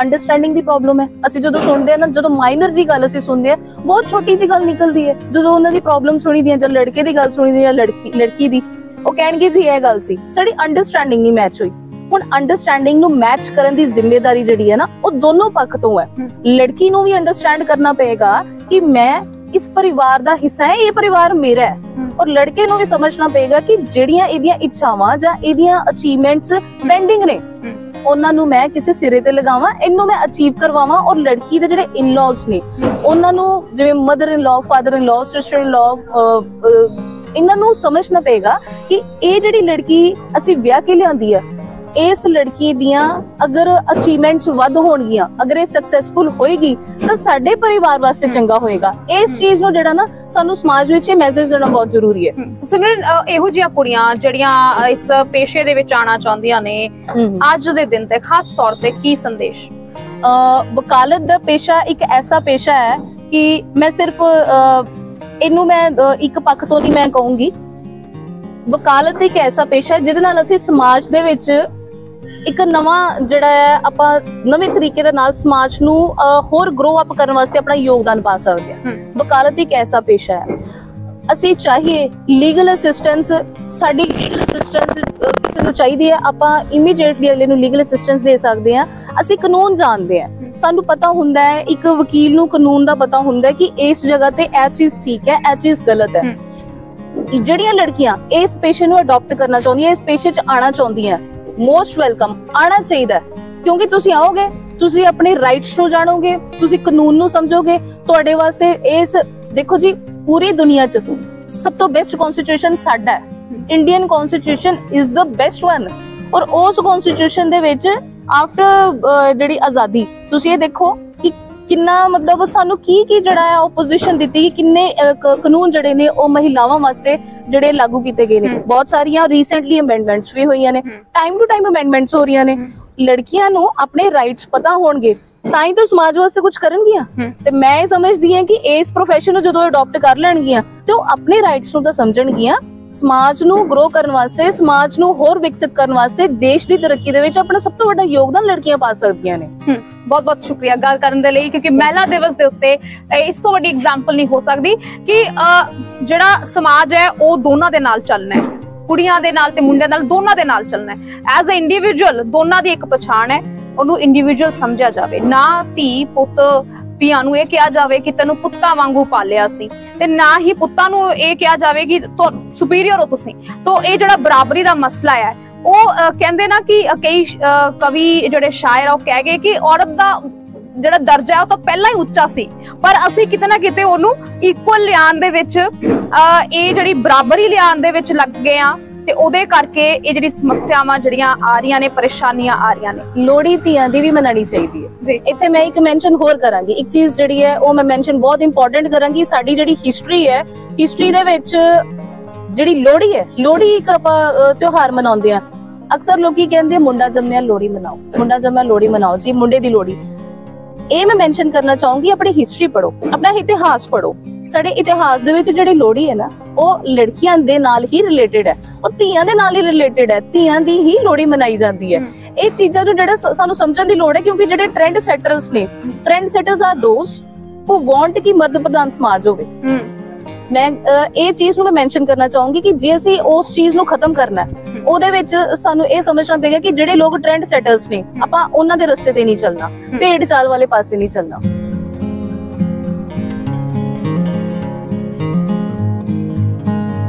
ਅੰਡਰਸਟੈਂਡਿੰਗ ਦੀ ਪ੍ਰੋਬਲਮ ਹੈ। ਅਸੀਂ ਜਦੋਂ ਸੁਣਦੇ ਆ ਨਾ, ਜਦੋਂ ਮਾਈਨਰ ਜੀ ਗੱਲ ਅਸੀਂ ਸੁਣਦੇ ਆ, ਬਹੁਤ ਛੋਟੀ ਜੀ ਗੱਲ ਨਿਕਲਦੀ ਹੈ। ਜਦੋਂ ਉਹਨਾਂ ਦੀ ਪ੍ਰੋਬਲਮ ਸੁਣੀਦੀ ਹੈ, ਜਾਂ ਲੜਕੇ ਦੀ ਗੱਲ ਸੁਣੀਦੀ ਹੈ, ਲੜਕੀ ਦੀ, ਉਹ ਕਹਿਣਗੇ ਜੀ ਇਹ ਗੱਲ ਸੀ, ਸਾਡੀ ਅੰਡਰਸਟੈਂਡਿੰਗ ਨਹੀਂ ਮੈਚ ਹੋਈ। ਹੁਣ ਅੰਡਰਸਟੈਂਡਿੰਗ ਨੂੰ ਮੈਚ ਕਰਨ ਦੀ ਜ਼ਿੰਮੇਵਾਰੀ ਜਿਹੜੀ ਹੈ ਨਾ, ਉਹ ਦੋਨੋਂ ਪੱਖ ਤੋਂ ਹੈ। ਲੜਕੀ ਨੂੰ ਵੀ ਅੰਡਰਸਟੈਂਡ ਕਰਨਾ ਪਏਗਾ ਕਿ ਮੈਂ ਇਸ ਪਰਿਵਾਰ ਦਾ ਹਿੱਸਾ ਹੈ, ਇਹ ਪਰਿਵਾਰ ਮੇਰਾ ਹੈ, ਔਰ ਲੜਕੇ ਨੂੰ ਵੀ ਸਮਝਣਾ ਪਏਗਾ ਕਿ ਜਿਹੜੀਆਂ ਇਹਦੀਆਂ ਇੱਛਾਵਾਂ ਜਾਂ ਇਹਦੀਆਂ ਅਚੀਵਮੈਂਟਸ ਪੈਂਡਿੰਗ ਨੇ, ਉਹਨਾਂ ਨੂੰ ਮੈਂ ਕਿਸੇ ਸਿਰੇ ਤੇ ਲਗਾਵਾਂ, ਇਹਨੂੰ ਮੈਂ ਅਚੀਵ ਕਰਵਾਵਾਂ। ਔਰ ਲੜਕੀ ਦੇ ਜਿਹੜੇ ਇਨ-ਲॉज ਨੇ, ਉਹਨਾਂ ਨੂੰ ਜਿਵੇਂ mother in law, father in law, sister in law, ਇਹਨਾਂ ਨੂੰ ਸਮਝਣਾ ਪਏਗਾ ਕਿ ਇਹ ਜਿਹੜੀ ਲੜਕੀ ਅਸੀਂ ਵਿਆਹ ਕੇ ਲਿਆਂਦੀ ਹੈ, ਇਸ ਲੜਕੀ ਦੀਆਂ ਅਗਰ ਅਚੀਵਮੈਂਟਸ ਵੱਧ ਹੋਣਗੀਆਂ, ਅਗਰ ਇਹ ਸਕਸੈਸਫੁਲ ਹੋਏਗੀ ਤਾਂ ਸਾਡੇ ਪਰਿਵਾਰ ਵਾਸਤੇ ਚੰਗਾ ਹੋਏਗਾ। ਇਸ ਚੀਜ਼ ਨੂੰ ਜਿਹੜਾ ਨਾ ਸਾਨੂੰ ਸਮਾਜ ਵਿੱਚ ਇਹ ਮੈਸੇਜ ਦੇਣਾ ਬਹੁਤ ਜ਼ਰੂਰੀ ਹੈ। ਸਿਮਰਨ, ਇਹੋ ਜਿਹੀਆਂ ਕੁੜੀਆਂ ਜਿਹੜੀਆਂ ਇਸ ਪੇਸ਼ੇ ਦੇ ਵਿੱਚ ਆਉਣਾ ਚਾਹੁੰਦੀਆਂ ਨੇ, ਅੱਜ ਦੇ ਦਿਨ ਤੇ ਖਾਸ ਤੌਰ ਤੇ ਕੀ ਸੰਦੇਸ਼? ਵਕਾਲਤ ਦਾ ਪੇਸ਼ਾ ਇੱਕ ਐਸਾ ਪੇਸ਼ਾ ਹੈ ਕਿ ਮੈਂ ਸਿਰਫ ਇਹਨੂੰ ਮੈਂ ਇੱਕ ਪੱਖ ਤੋਂ ਨਹੀਂ ਮੈਂ ਕਹੂੰਗੀ। ਵਕਾਲਤ ਇੱਕ ਐਸਾ ਪੇਸ਼ਾ ਹੈ ਜਿਹਦੇ ਨਾਲ ਅਸੀਂ ਸਮਾਜ ਦੇ ਵਿੱਚ ਇੱਕ ਨਵਾਂ ਜਿਹੜਾ ਹੈ, ਆਪਾਂ ਨਵੇਂ ਤਰੀਕੇ ਦੇ ਨਾਲ ਸਮਾਜ ਨੂੰ ਹੋਰ ਗਰੋ ਅਪ ਕਰਨ ਵਾਸਤੇ ਆਪਣਾ ਯੋਗਦਾਨ ਪਾ ਸਕਦੇ ਹਾਂ। ਵਕਾਲਤ ਇੱਕ ਐਸਾ ਪੇਸ਼ਾ ਹੈ, ਅਸੀਂ ਚਾਹੀਏ ਲੀਗਲ ਅਸਿਸਟੈਂਸ, ਸਾਡੀ ਲੀਗਲ ਅਸਿਸਟੈਂਸ ਕਿਸੇ ਨੂੰ ਚਾਹੀਦੀ ਹੈ, ਆਪਾਂ ਇਮੀਡੀਏਟਲੀ ਅਗਲੇ ਨੂੰ ਲੀਗਲ ਅਸਿਸਟੈਂਸ ਦੇ ਸਕਦੇ ਹਾਂ। ਅਸੀਂ ਕਾਨੂੰਨ ਜਾਣਦੇ ਹਾਂ, ਸਾਨੂੰ ਪਤਾ ਹੁੰਦਾ ਹੈ, ਇੱਕ ਵਕੀਲ ਨੂੰ ਕਾਨੂੰਨ ਦਾ ਪਤਾ ਹੁੰਦਾ ਹੈ ਕਿ ਇਸ ਜਗ੍ਹਾ ਤੇ ਇਹ ਚੀਜ਼ ਠੀਕ ਹੈ, ਇਹ ਚੀਜ਼ ਗਲਤ ਹੈ। ਜਿਹੜੀਆਂ ਲੜਕੀਆਂ ਇਸ ਪੇਸ਼ੇ ਨੂੰ ਅਡਾਪਟ ਕਰਨਾ ਚਾਹੁੰਦੀਆਂ, ਇਸ ਪੇਸ਼ੇ 'ਚ ਆਉਣਾ ਚਾਹੁੰਦੀਆਂ, ਮੋਸਟ ਵੈਲਕਮ, ਆਉਣਾ ਚਾਹੀਦਾ, ਕਿਉਂਕਿ ਤੁਸੀਂ ਆਓਗੇ, ਤੁਸੀਂ ਆਪਣੇ ਰਾਈਟਸ ਨੂੰ ਜਾਣੋਗੇ, ਤੁਸੀਂ ਕਾਨੂੰਨ ਨੂੰ ਸਮਝੋਗੇ। ਤੁਹਾਡੇ ਵਾਸਤੇ ਇਸ ਦੇਖੋ ਜੀ, ਪੂਰੀ ਦੁਨੀਆ 'ਚ ਸਭ ਤੋਂ ਬੈਸਟ ਕਨਸਟੀਟਿਊਸ਼ਨ ਸਾਡਾ ਹੈ। Indian constitution is the best one. ਔਰ ਉਸ ਕਨਸਟੀਟਿਊਸ਼ਨ ਦੇ ਵਿੱਚ ਆਫਟਰ ਜਿਹੜੀ ਆਜ਼ਾਦੀ, ਤੁਸੀਂ ਇਹ ਦੇਖੋ ਕਿ ਕਿੰਨਾ ਮਤਲਬ ਸਾਨੂੰ ਕੀ ਜਿਹੜਾ ਹੈ ਆਪੋਜੀਸ਼ਨ ਦਿੱਤੀ, ਕਿੰਨੇ ਕਾਨੂੰਨ ਜਿਹੜੇ ਨੇ ਉਹ ਮਹਿਲਾਵਾਂ ਵਾਸਤੇ ਜਿਹੜੇ ਲਾਗੂ ਕੀਤੇ ਗਏ ਨੇ। ਬਹੁਤ ਸਾਰੀਆਂ ਰੀਸੈਂਟਲੀ ਅਮੈਂਡਮੈਂਟਸ ਵੀ ਹੋਈਆਂ ਨੇ, ਟਾਈਮ ਟੂ ਟਾਈਮ ਅਮੈਂਡਮੈਂਟਸ ਹੋ ਰਹੀਆਂ ਨੇ। ਲੜਕੀਆਂ ਨੂੰ ਆਪਣੇ ਰਾਈਟਸ ਪਤਾ ਹੋਣਗੇ ਤਾਂ ਹੀ ਤਾਂ ਸਮਾਜ ਵਾਸਤੇ ਕੁਝ ਕਰਨਗੀਆਂ। ਤੇ ਮੈਂ ਇਹ ਸਮਝਦੀ ਹਾਂ ਕਿ ਇਸ ਪ੍ਰੋਫੈਸ਼ਨ ਨੂੰ ਜਦੋਂ ਅਡਾਪਟ ਕਰ ਲੈਣਗੀਆਂ ਤੇ ਉਹ ਆਪਣੇ ਰਾਈਟਸ ਨੂੰ ਤਾਂ ਸਮਝਣਗੀਆਂ। ਸਮਾਜ ਨੂੰ ਗਰੋ ਕਰਨ ਵਾਸਤੇ, ਸਮਾਜ ਨੂੰ ਹੋਰ ਵਿਕਸਿਤ ਕਰਨ ਵਾਸਤੇ, ਦੇਸ਼ ਦੀ ਤਰੱਕੀ ਦੇ ਵਿੱਚ ਆਪਣਾ ਸਭ ਤੋਂ ਵੱਡਾ ਯੋਗਦਾਨ ਲੜਕੀਆਂ ਪਾ ਸਕਦੀਆਂ ਨੇ। ਬਹੁਤ ਬਹੁਤ ਸ਼ੁਕਰੀਆ ਗੱਲ ਕਰਨ ਦੇ ਲਈ, ਕਿਉਂਕਿ ਮਹਿਲਾ ਦਿਵਸ ਦੇ ਉੱਤੇ ਇਸ ਤੋਂ ਵੱਡੀ ਐਗਜ਼ਾਮਪਲ ਨਹੀਂ ਹੋ ਸਕਦੀ ਕਿ ਜਿਹੜਾ ਸਮਾਜ ਹੈ ਉਹ ਦੋਨਾਂ ਦੇ ਨਾਲ ਚੱਲਣਾ ਹੈ, ਕੁੜੀਆਂ ਦੇ ਨਾਲ ਤੇ ਮੁੰਡਿਆਂ ਨਾਲ, ਦੋਨਾਂ ਦੇ ਨਾਲ ਚੱਲਣਾ ਹੈ। ਐਜ਼ ਅ ਇੰਡੀਵਿਜੂਅਲ ਦੋਨਾਂ ਦੀ ਇੱਕ ਪਛਾਣ ਹੈ, ਉਹਨੂੰ ਇੰਡੀਵਿਜੂਅਲ ਸਮਝਿਆ ਜਾਵੇ, ਨਾ ਧੀ ਪੁੱਤ ਧੀਆਂ ਨੂੰ ਇਹ ਕਿਹਾ ਜਾਵੇ ਕਿ ਤੈਨੂੰ ਪੁੱਤਾਂ ਵਾਂਗੂ ਪਾਲਿਆ ਸੀ, ਤੇ ਨਾ ਹੀ ਪੁੱਤਾਂ ਨੂੰ ਇਹ ਕਿਹਾ ਜਾਵੇ ਕਿ ਸੁਪੀਰੀਅਰ ਹੋ ਤੁਸੀਂ। ਤਾਂ ਇਹ ਜਿਹੜਾ ਬਰਾਬਰੀ ਦਾ ਮਸਲਾ ਹੈ, ਉਹ ਕਹਿੰਦੇ ਨਾ ਕਿ ਕਈ ਕਵੀ ਜਿਹੜੇ ਸ਼ਾਇਰ ਉਹ ਕਹਿ ਗਏ ਕਿ ਔਰਤ ਦਾ ਜਿਹੜਾ ਦਰਜਾ ਹੈ ਉਹ ਤਾਂ ਪਹਿਲਾਂ ਹੀ ਉੱਚਾ ਸੀ, ਪਰ ਅਸੀਂ ਕਿਤੇ ਨਾ ਕਿਤੇ ਉਹਨੂੰ ਇਕੁਅਲ ਲਿਆਉਣ ਦੇ ਵਿੱਚ, ਇਹ ਜਿਹੜੀ ਬਰਾਬਰੀ ਲਿਆਉਣ ਦੇ ਵਿੱਚ ਲੱਗ ਗਏ ਆ, ਤੇ ਉਹਦੇ ਕਰਕੇ ਇਹ ਜਿਹੜੀ ਸਮੱਸਿਆਵਾਂ ਜਿਹੜੀਆਂ ਆ ਰਹੀਆਂ ਨੇ, ਪਰੇਸ਼ਾਨੀਆਂ ਆ ਰਹੀਆਂ ਨੇ। ਲੋਹੜੀ ਧੀਆਂ ਦੀ ਵੀ ਮਨਾਉਣੀ ਚਾਹੀਦੀ ਹੈ। ਇੱਥੇ ਮੈਂ ਇੱਕ ਮੈਂਸ਼ਨ ਹੋਰ ਕਰਾਂਗੀ, ਇੱਕ ਚੀਜ਼ ਜਿਹੜੀ ਹੈ ਉਹ ਮੈਂ ਮੈਂਸ਼ਨ ਬਹੁਤ ਇੰਪੋਰਟੈਂਟ ਕਰਾਂਗੀ। ਸਾਡੀ ਜਿਹੜੀ ਹਿਸਟਰੀ ਹੈ, ਹਿਸਟਰੀ ਦੇ ਵਿੱਚ ਜਿਹੜੀ ਲੋਹੜੀ ਹੈ, ਲੋਹੜੀ ਇੱਕ ਆਪਾਂ ਤਿਉਹਾਰ ਮਨਾਉਂਦੇ ਆ। ਅਕਸਰ ਲੋਕੀ ਕਹਿੰਦੇ ਮੁੰਡਾ ਜੰਮਿਆ ਲੋਹੜੀ ਮਨਾਓ, ਮੁੰਡਾ ਜੰਮਿਆ ਲੋਹੜੀ ਮਨਾਓ ਜੀ, ਮੁੰਡੇ ਦੀ ਲੋਹੜੀ। ਇਹ ਮੈਂ ਮੈਂਸ਼ਨ ਕਰਨਾ ਚਾਹੂੰਗੀ, ਆਪਣੀ ਹਿਸਟਰੀ ਪੜ੍ਹੋ, ਆਪਣਾ ਇਤਿਹਾਸ ਪੜ੍ਹੋ। ਸਾਡੇ ਇਤਿਹਾਸ ਦੇ ਵਿੱਚ ਜਿਹੜੀ ਲੋਹੜੀ ਹੈ ਨਾ, ਉਹ ਲੜਕੀਆਂ ਦੇ ਨਾਲ ਹੀ ਰਿਲੇਟਡ ਹੈ, ਉਹ ਧੀਆਂ ਦੇ ਨਾਲ ਹੀ ਰਿਲੇਟਡ ਹੈ, ਧੀਆਂ ਦੀ ਹੀ ਲੋਹੜੀ ਮਨਾਈ ਜਾਂਦੀ ਹੈ। ਇਹ ਚੀਜ਼ਾਂ ਨੂੰ ਜਿਹੜਾ ਸਾਨੂੰ ਸਮਝਣ ਦੀ ਲੋੜ ਹੈ, ਕਿਉਂਕਿ ਜਿਹੜੇ ਟ੍ਰੈਂਡ ਸੈਟਰਸ ਨੇ, ਟ੍ਰੈਂਡ ਸੈਟਰਸ ਆਰ ਦੋਸ ਹੂ ਵਾਂਟ ਕਿ ਮਰਦ ਪ੍ਰਧਾਨ ਸਮਾਜ ਹੋਵੇ। ਮੈਂ ਇਹ ਚੀਜ਼ ਨੂੰ ਮੈਂ ਮੈਂਸ਼ਨ ਕਰਨਾ ਚਾਹੂੰਗੀ ਕਿ ਜੇ ਅਸੀਂ ਉਸ ਚੀਜ਼ ਨੂੰ ਖਤਮ ਕਰਨਾ ਹੈ, ਉਹਦੇ ਵਿੱਚ ਸਾਨੂੰ ਇਹ ਸਮਝਣਾ ਪਏਗਾ ਕਿ ਜਿਹੜੇ ਲੋਕ ਟ੍ਰੈਂਡ ਸੈਟਰਸ ਨੇ, ਆਪਾਂ ਉਹਨਾਂ ਦੇ ਰਸਤੇ ਤੇ ਨਹੀਂ ਚੱਲਣਾ, ਭੇਡ ਚਾਲ ਵਾਲੇ ਪਾਸੇ ਨਹੀਂ ਚੱਲਣਾ।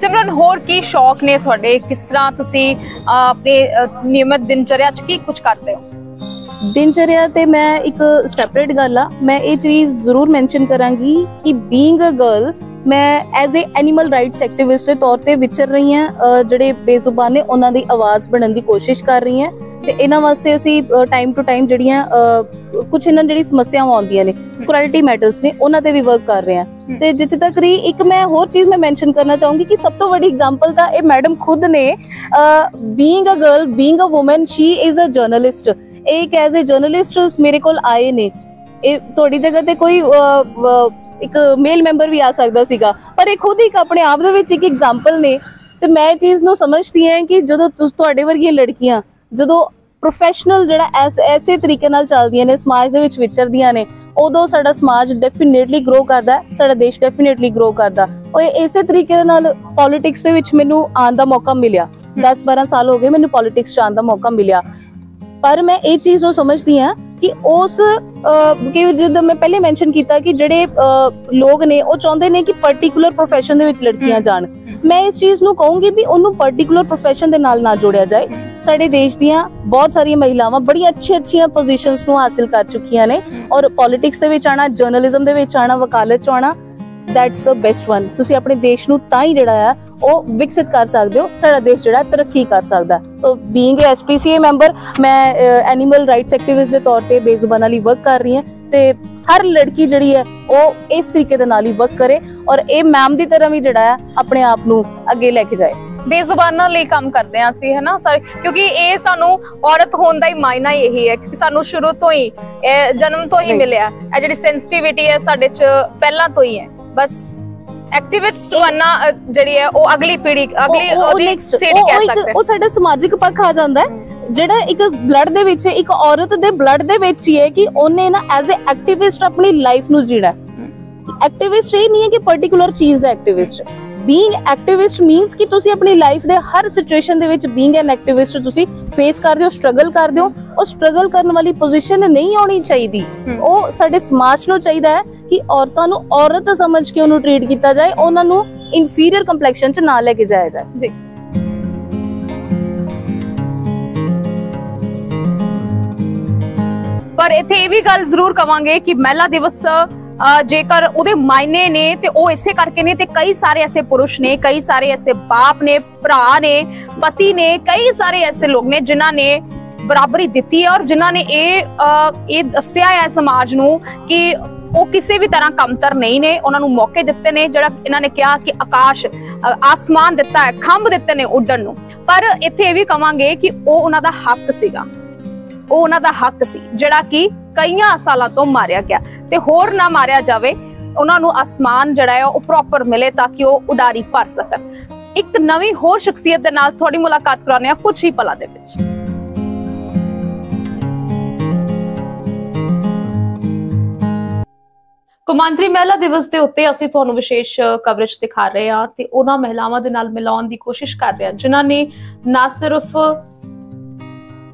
ਸਿਮਰਨ, ਹੋਰ ਕੀ ਸ਼ੌਕ ਨੇ ਤੁਹਾਡੇ? ਕਿਸ ਤਰ੍ਹਾਂ ਤੁਸੀਂ ਆਪਣੇ ਨਿਯਮਿਤ ਦਿਨਚਰਿਆ 'ਚ ਕੀ ਕੁਝ ਕਰਦੇ ਹੋ? ਦਿਨਚਰਿਆ ਤੇ ਮੈਂ ਇੱਕ ਸੈਪਰੇਟ ਗੱਲ ਆ, ਮੈਂ ਇਹ ਚੀਜ਼ ਜ਼ਰੂਰ ਮੈਂਸ਼ਨ ਕਰਾਂਗੀ ਕਿ ਬੀਇੰਗ ਅ ਗਰਲ, ਮੈਂ as a animal rights activist ਦੇ ਤੌਰ ਤੇ ਵਿਚਰ ਰਹੀ ਹਾਂ। ਜਿਹੜੇ ਬੇਜ਼ੁਬਾਨ ਨੇ ਉਹਨਾਂ ਦੀ ਆਵਾਜ਼ ਬਣਨ ਦੀ ਕੋਸ਼ਿਸ਼ ਕਰ ਰਹੀ ਹਾਂ, ਤੇ ਇਹਨਾਂ ਵਾਸਤੇ ਅਸੀਂ ਟਾਈਮ ਟੂ ਟਾਈਮ ਜਿਹੜੀਆਂ ਕੁਝ ਇਹਨਾਂ ਜਿਹੜੀ ਸਮੱਸਿਆਵਾਂ ਆਉਂਦੀਆਂ ਨੇ, ਇਕੁਐਲਿਟੀ ਮੈਟਰਸ ਨੇ, ਉਹਨਾਂ ਤੇ ਵੀ ਵਰਕ ਕਰ ਰਹੇ ਹਾਂ। ਤੇ ਜਿੱਥੇ ਤੱਕ ਰਹੀ ਇੱਕ ਮੈਂ ਹੋਰ ਚੀਜ਼ ਮੈਂ ਮੈਂਸ਼ਨ ਕਰਨਾ ਚਾਹੂੰਗੀ ਕਿ ਸਭ ਤੋਂ ਵੱਡੀ ਐਗਜ਼ਾਮਪਲ ਤਾਂ ਇਹ ਮੈਡਮ ਖੁਦ ਨੇ। Being a girl, being a woman, she is a journalist. ਇਹ ਐਜ਼ ਅ ਜਰਨਲਿਸਟ ਮੇਰੇ ਕੋਲ ਆਏ ਨੇ। ਇਹ ਤੁਹਾਡੀ ਜਗ੍ਹਾ ਤੇ ਕੋਈ ਇੱਕ ਮੇਲ ਮੈਂਬਰ ਵੀ ਆ ਸਕਦਾ ਸੀਗਾ, ਪਰ ਇਹ ਖੁਦ ਇੱਕ ਆਪਣੇ ਆਪ ਦੇ ਵਿੱਚ ਇੱਕ ਐਗਜ਼ਾਮਪਲ ਨੇ। ਤੇ ਮੈਂ ਇਹ ਚੀਜ਼ ਨੂੰ ਸਮਝਦੀ ਹਾਂ ਕਿ ਜਦੋਂ ਤੁਹਾਡੇ ਵਰਗੀਆਂ ਲੜਕੀਆਂ ਜਦੋਂ ਪ੍ਰੋਫੈਸ਼ਨਲ ਜਿਹੜਾ ਐਸੇ ਤਰੀਕੇ ਨਾਲ ਚੱਲਦੀਆਂ ਨੇ, ਸਮਾਜ ਦੇ ਵਿੱਚ ਵਿਚਰਦੀਆਂ ਨੇ, ਉਦੋਂ ਸਾਡਾ ਸਮਾਜ ਡੈਫੀਨੇਟਲੀ ਗਰੋ ਕਰਦਾ, ਸਾਡਾ ਦੇਸ਼ ਡੈਫੀਨੇਟਲੀ ਗਰੋ ਕਰਦਾ। ਔਰ ਇਸੇ ਤਰੀਕੇ ਨਾਲ ਪੋਲਿਟਿਕਸ ਦੇ ਵਿੱਚ ਮੈਨੂੰ ਆਉਣ ਦਾ ਮੌਕਾ ਮਿਲਿਆ। 10-12 ਸਾਲ ਹੋ ਗਏ ਮੈਨੂੰ ਪੋਲਿਟਿਕਸ 'ਚ ਆਉਣ ਦਾ ਮੌਕਾ ਮਿਲਿਆ, ਪਰ ਮੈਂ ਇਹ ਚੀਜ਼ ਨੂੰ ਸਮਝਦੀ ਹਾਂ ਕਿ ਉਸ ਕਿ ਜਦੋਂ ਮੈਂ ਪਹਿਲੇ ਮੈਂਸ਼ਨ ਕੀਤਾ ਕਿ ਜਿਹੜੇ ਲੋਕ ਨੇ ਉਹ ਚਾਹੁੰਦੇ ਨੇ ਕਿ ਪਰਟੀਕੂਲਰ ਪ੍ਰੋਫੈਸ਼ਨ ਦੇ ਵਿੱਚ ਲੜਕੀਆਂ ਜਾਣ। ਮੈਂ ਇਸ ਚੀਜ਼ ਨੂੰ ਕਹੂੰਗੀ ਵੀ ਉਹਨੂੰ ਪਰਟੀਕੂਲਰ ਪ੍ਰੋਫੈਸ਼ਨ ਦੇ ਨਾਲ ਨਾ ਜੋੜਿਆ ਜਾਏ। ਸਾਡੇ ਦੇਸ਼ ਦੀਆਂ ਬਹੁਤ ਸਾਰੀਆਂ ਮਹਿਲਾਵਾਂ ਬੜੀਆਂ ਅੱਛੀਆਂ ਪੋਜੀਸ਼ਨਸ ਨੂੰ ਹਾਸਿਲ ਕਰ ਚੁੱਕੀਆਂ ਨੇ, ਔਰ ਪੋਲਿਟਿਕਸ ਦੇ ਵਿੱਚ ਆਣਾ, ਜਰਨਲਿਜ਼ਮ ਦੇ ਵਿੱਚ ਆਣਾ, ਵਕਾਲਤ 'ਚ ਆਣਾ, that's the best one। ਤੁਸੀਂ ਆਪਣੇ ਦੇਸ਼ ਨੂੰ ਤਾਂ ਹੀ ਜਿਹੜਾ ਆ ਉਹ ਵਿਕਸਿਤ ਕਰ ਸਕਦੇ ਹੋ, ਸਾਡਾ ਦੇਸ਼ ਜਿਹੜਾ ਤਰੱਕੀ ਕਰ ਸਕਦਾ। ਤਾਂ ਬੀਇੰਗ ਅ SPCA ਮੈਂਬਰ, ਮੈਂ ਐਨੀਮਲ ਰਾਈਟਸ ਐਕਟਿਵਿਸਟ ਦੇ ਤੌਰ ਤੇ ਬੇਜ਼ੁਬਾਨਾਂ ਲਈ ਵਰਕ ਕਰ ਰਹੀ ਹਾਂ, ਤੇ ਹਰ ਲੜਕੀ ਜਿਹੜੀ ਹੈ ਉਹ ਇਸ ਤਰੀਕੇ ਦੇ ਨਾਲ ਹੀ ਵਰਕ ਕਰੇ, ਔਰ ਇਹ ਮੈਮ ਦੀ ਤਰ੍ਹਾਂ ਵੀ ਜਿਹੜਾ ਹੈ ਆਪਣੇ ਆਪ ਨੂੰ ਅੱਗੇ ਲੈ ਕੇ ਜਾਏ। ਬੇਜ਼ੁਬਾਨਾਂ ਲਈ ਕੰਮ ਕਰਦੇ ਹਾਂ ਅਸੀਂ, ਹੈ ਨਾ ਸਾਰੇ, ਕਿਉਂਕਿ ਇਹ ਸਾਨੂੰ ਔਰਤ ਹੋਣ ਦਾ ਹੀ ਮਾਇਨਾ ਹੀ ਇਹੀ ਹੈ ਕਿ ਸਾਨੂੰ ਸ਼ੁਰੂ ਤੋਂ ਹੀ, ਜਨਮ ਤੋਂ ਹੀ ਮਿਲਿਆ। ਇਹ ਜਿਹੜੀ ਸੈਂਸਿਟੀਵਿਟੀ ਹੈ ਸਾਡੇ 'ਚ ਪਹਿਲਾਂ ਤੋਂ ਹੀ ਹੈ। ਬਸ ਐਕਟਿਵਿਸਟ ਬਣਨਾ ਜਿਹੜੀ ਹੈ ਉਹ ਅਗਲੀ ਪੀੜ੍ਹੀ, ਅਗਲੀ ਸਿਟੀ ਕਹਿ ਸਕਦੇ। ਉਹ ਸਾਡਾ ਸਮਾਜਿਕ ਪੱਖ ਆ ਜਾਂਦਾ ਹੈ, ਜਿਹੜਾ ਇੱਕ ਬਲੱਡ ਦੇ ਵਿੱਚ, ਇੱਕ ਔਰਤ ਦੇ ਬਲੱਡ ਦੇ ਵਿੱਚ ਹੀ ਹੈ ਕਿ ਉਹਨੇ ਨਾ ਐਜ਼ ਅ ਐਕਟਿਵਿਸਟ ਆਪਣੀ ਲਾਈਫ ਨੂੰ ਜੀਣਾ। ਐਕਟਿਵਿਸਟ ਇਹ ਨਹੀਂ ਹੈ ਕਿ ਪਰਟੀਕੂਲਰ ਚੀਜ਼ ਹੈ ਐਕਟਿਵਿਸਟ। ਬੀਇੰਗ ਐਕਟਿਵਿਸਟ ਮੀਨਸ ਕਿ ਤੁਸੀਂ ਆਪਣੀ ਲਾਈਫ ਦੇ ਹਰ ਸਿਚੁਏਸ਼ਨ ਦੇ ਵਿੱਚ ਬੀਇੰਗ ਐਨ ਐਕਟਿਵਿਸਟ ਤੁਸੀਂ ਫੇਸ ਕਰਦੇ ਹੋ, ਸਟਰਗਲ ਕਰਦੇ ਹੋ। ਉਹ ਸਟਰਗਲ ਕਰਨ ਵਾਲੀ ਪੋਜੀਸ਼ਨ ਨਹੀਂ ਆਉਣੀ ਚਾਹੀਦੀ। ਉਹ ਸਾਡੇ ਸਮਾਜ ਨੂੰ ਚਾਹੀਦਾ ਹੈ ਕਿ ਔਰਤਾਂ ਨੂੰ ਔਰਤ ਸਮਝ ਕੇ ਉਹਨੂੰ ਟ੍ਰੀਟ ਕੀਤਾ ਜਾਏ, ਉਹਨਾਂ ਨੂੰ ਇਨਫੀਰੀਅਰ ਕੰਪਲੈਕਸ਼ਨ 'ਚ ਨਾ ਲੈ ਕੇ ਜਾਇਆ ਜਾਏ। ਜੀ ਪਰ ਇੱਥੇ ਇਹ ਵੀ ਗੱਲ ਜ਼ਰੂਰ ਕਵਾਂਗੇ ਕਿ ਮਹਿਲਾ ਦਿਵਸ ਜੇਕਰ ਉਹਦੇ ਮਾਇਨੇ ਨੇ ਤੇ ਉਹ ਇਸੇ ਕਰਕੇ ਨੇ, ਤੇ ਕਈ ਸਾਰੇ ਐਸੇ ਪੁਰਸ਼ ਨੇ, ਕਈ ਸਾਰੇ ਐਸੇ ਬਾਪ ਨੇ, ਭਰਾ ਨੇ, ਪਤੀ ਨੇ, ਕਈ ਸਾਰੇ ਐਸੇ ਲੋਕ ਨੇ ਜਿਨ੍ਹਾਂ ਨੇ ਬਰਾਬਰੀ ਦਿੱਤੀ ਹੈ ਔਰ ਜਿਨ੍ਹਾਂ ਨੇ ਇਹ ਦੱਸਿਆ ਹੈ ਸਮਾਜ ਨੂੰ ਕਿ ਉਹ ਕਿਸੇ ਵੀ ਤਰ੍ਹਾਂ ਕਮਤਰ ਨਹੀਂ ਨੇ। ਉਹਨਾਂ ਨੂੰ ਮੌਕੇ ਦਿੱਤੇ ਨੇ, ਜਿਹੜਾ ਇਹਨਾਂ ਨੇ ਕਿਹਾ ਕਿ ਆਸਮਾਨ ਦਿੱਤਾ ਹੈ, ਖੰਭ ਦਿੱਤੇ ਨੇ ਉੱਡਣ ਨੂੰ। ਪਰ ਇੱਥੇ ਇਹ ਵੀ ਕਵਾਂਗੇ ਕਿ ਉਹ ਉਹਨਾਂ ਦਾ ਹੱਕ ਸੀਗਾ, ਉਹ ਉਹਨਾਂ ਦਾ ਹੱਕ ਸੀ ਜਿਹੜਾ ਕਿ ਕਈਆਂ ਸਾਲਾਂ ਤੋਂ ਮਾਰਿਆ ਗਿਆ, ਤੇ ਹੋਰ ਨਾ ਮਾਰਿਆ ਜਾਵੇ। ਉਹਨਾਂ ਨੂੰ ਆਸਮਾਨ ਜਿਹੜਾ ਹੈ ਉਹ ਪ੍ਰੋਪਰ ਮਿਲੇ ਤਾਂ ਕਿ ਉਹ ਉਡਾਰੀ ਭਰ ਸਕਣ। ਇੱਕ ਨਵੀਂ ਹੋਰ ਸ਼ਖਸੀਅਤ ਦੇ ਨਾਲ ਤੁਹਾਡੀ ਮੁਲਾਕਾਤ ਕਰਾਉਂਦੇ ਹਾਂ ਕੁਝ ਹੀ ਪਲਾਂ ਦੇ ਵਿੱਚ। ਕੌਮਾਂਤਰੀ ਮਹਿਲਾ ਦਿਵਸ ਦੇ ਉੱਤੇ ਅਸੀਂ ਤੁਹਾਨੂੰ ਵਿਸ਼ੇਸ਼ ਕਵਰੇਜ ਦਿਖਾ ਰਹੇ ਹਾਂ ਤੇ ਉਹਨਾਂ ਮਹਿਲਾਵਾਂ ਦੇ ਨਾਲ ਮਿਲਾਉਣ ਦੀ ਕੋਸ਼ਿਸ਼ ਕਰ ਰਹੇ ਹਾਂ ਜਿਨ੍ਹਾਂ ਨੇ ਨਾ ਸਿਰਫ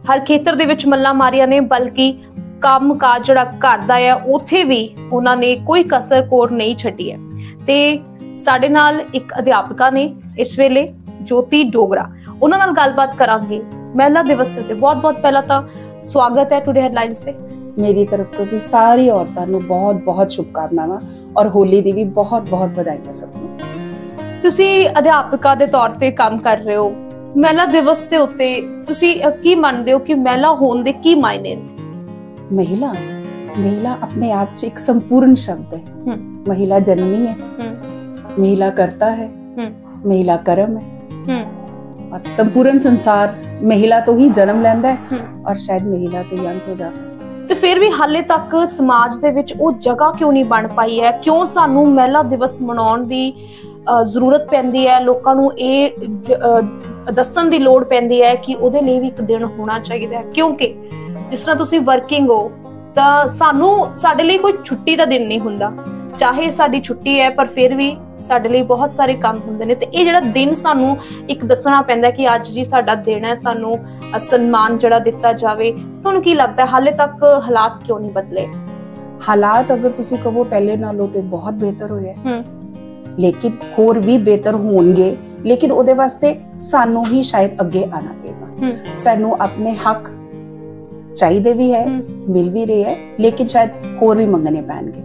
ਹਰ ਖੇਤਰ ਦੇ ਵਿੱਚ ਮੱਲਾਂ ਮਾਰੀਆਂ ਨੇ, ਬਲਕਿ ਕੰਮ ਕਾਜ ਜਿਹੜਾ ਘਰ ਦਾ ਹੈ ਉੱਥੇ ਵੀ ਉਹਨਾਂ ਨੇ ਕੋਈ ਕਸਰ ਕੋਰ ਨਹੀਂ ਛੱਡੀ ਹੈ। ਤੇ ਸਾਡੇ ਨਾਲ ਇੱਕ ਅਧਿਆਪਕਾ ਨੇ ਇਸ ਵੇਲੇ, ਜੋਤੀ ਡੋਗਰਾ, ਉਹਨਾਂ ਨਾਲ ਗੱਲਬਾਤ ਕਰਾਂਗੇ ਮਹਿਲਾ ਦਿਵਸ ਦੇ ਉੱਤੇ। ਬਹੁਤ ਪਹਿਲਾਂ ਤਾਂ ਸਵਾਗਤ ਹੈ ਟੁਡੇ ਹੈਡਲਾਈਨਸ ਤੇ। ਮੇਰੀ ਤਰਫ ਤੋਂ ਵੀ ਸਾਰੀ ਔਰਤਾਂ ਨੂੰ ਬਹੁਤ ਸ਼ੁਭਕਾਮਨਾਵਾਂ ਔਰ ਹੋਲੀ ਦੀ ਵੀ ਬਹੁਤ ਵਧਾਈਆਂ ਸਭ ਨੂੰ। ਤੁਸੀਂ ਅਧਿਆਪਕਾ ਦੇ ਤੌਰ ਤੇ ਕੰਮ ਕਰ ਰਹੇ ਹੋ, ਮਹਿਲਾ ਦਿਵਸ ਦੇ ਉੱਤੇ ਤੁਸੀਂ ਕੀ ਮੰਨਦੇ ਹੋ ਕਿ ਮਹਿਲਾ ਹੋਣ ਦੇ ਕੀ ਮਾਇਨੇ ਨੇ? महिला अपने आप से एक संपूर्ण शब्द है। महिला जन्मी है, महिला करता है, महिला कर्म है और संपूर्ण संसार महिला तो ही जन्म लेंदा है और शायद महिला तो ही अंत हो जाता है। ਤੇ ਫਿਰ ਵੀ ਹਾਲੇ ਤੱਕ ਸਮਾਜ ਦੇ ਵਿੱਚ ਉਹ ਜਗ੍ਹਾ ਕਿਉਂ ਨਹੀਂ ਬਣ ਪਾਈ ਹੈ? ਕਿਉਂ ਸਾਨੂੰ ਮਹਿਲਾ ਦਿਵਸ ਮਨਾਉਣ ਦੀ ਜ਼ਰੂਰਤ ਪੈਂਦੀ ਹੈ? ਲੋਕਾਂ ਨੂੰ ਇਹ ਦੱਸਣ ਦੀ ਲੋੜ ਪੈਂਦੀ ਹੈ ਕਿ ਉਹਦੇ ਲਈ ਵੀ ਇੱਕ ਦਿਨ ਹੋਣਾ ਚਾਹੀਦਾ ਹੈ, ਕਿਉਂਕਿ ਜਿਸ ਤਰ੍ਹਾਂ ਤੁਸੀਂ ਵਰਕਿੰਗ ਹੋ ਤਾਂ ਸਾਡੇ ਲਈ ਕੋਈ ਛੁੱਟੀ ਦਾ ਦਿਨ ਨਹੀਂ ਹੁੰਦਾ। ਚਾਹੇ ਸਾਡੀ ਛੁੱਟੀ ਹੈ ਪਰ ਫਿਰ ਵੀ ਸਾਡੇ ਲਈ ਬਹੁਤ ਸਾਰੇ ਕੰਮ ਹੁੰਦੇ ਨੇ, ਤੇ ਇਹ ਜਿਹੜਾ ਦਿਨ ਸਾਨੂੰ ਇੱਕ ਦੱਸਣਾ ਪੈਂਦਾ ਕਿ ਅੱਜ ਜੀ ਸਾਡਾ ਦਿਨ ਹੈ, ਸਾਨੂੰ ਸਨਮਾਨ ਜਿਹੜਾ ਦਿੱਤਾ ਜਾਵੇ। ਤੁਹਾਨੂੰ ਕੀ ਲੱਗਦਾ ਹਾਲੇ ਤੱਕ ਹਾਲਾਤ ਕਿਉਂ ਨਹੀਂ ਬਦਲੇ? ਹਾਲਾਤ ਅਗਰ ਤੁਸੀਂ ਕਹੋ ਪਹਿਲੇ ਨਾਲੋਂ ਤੇ ਬਹੁਤ ਬਿਹਤਰ ਹੋਇਆ, ਲੇਕਿਨ ਹੋਰ ਵੀ ਬਿਹਤਰ ਹੋਣਗੇ। ਲੇਕਿਨ ਉਹਦੇ ਵਾਸਤੇ ਸਾਨੂੰ ਹੀ ਸ਼ਾਇਦ ਅੱਗੇ ਆਣਾ ਪਏਗਾ। ਸਾਨੂੰ ਆਪਣੇ ਹੱਕ ਚਾਹੀਦੇ ਵੀ ਹੈ, ਮਿਲ ਵੀ ਰਹੇ ਹੈ, ਲੇਕਿਨ ਸ਼ਾਇਦ ਹੋਰ ਵੀ ਮੰਗਣੇ ਪੈਣਗੇ।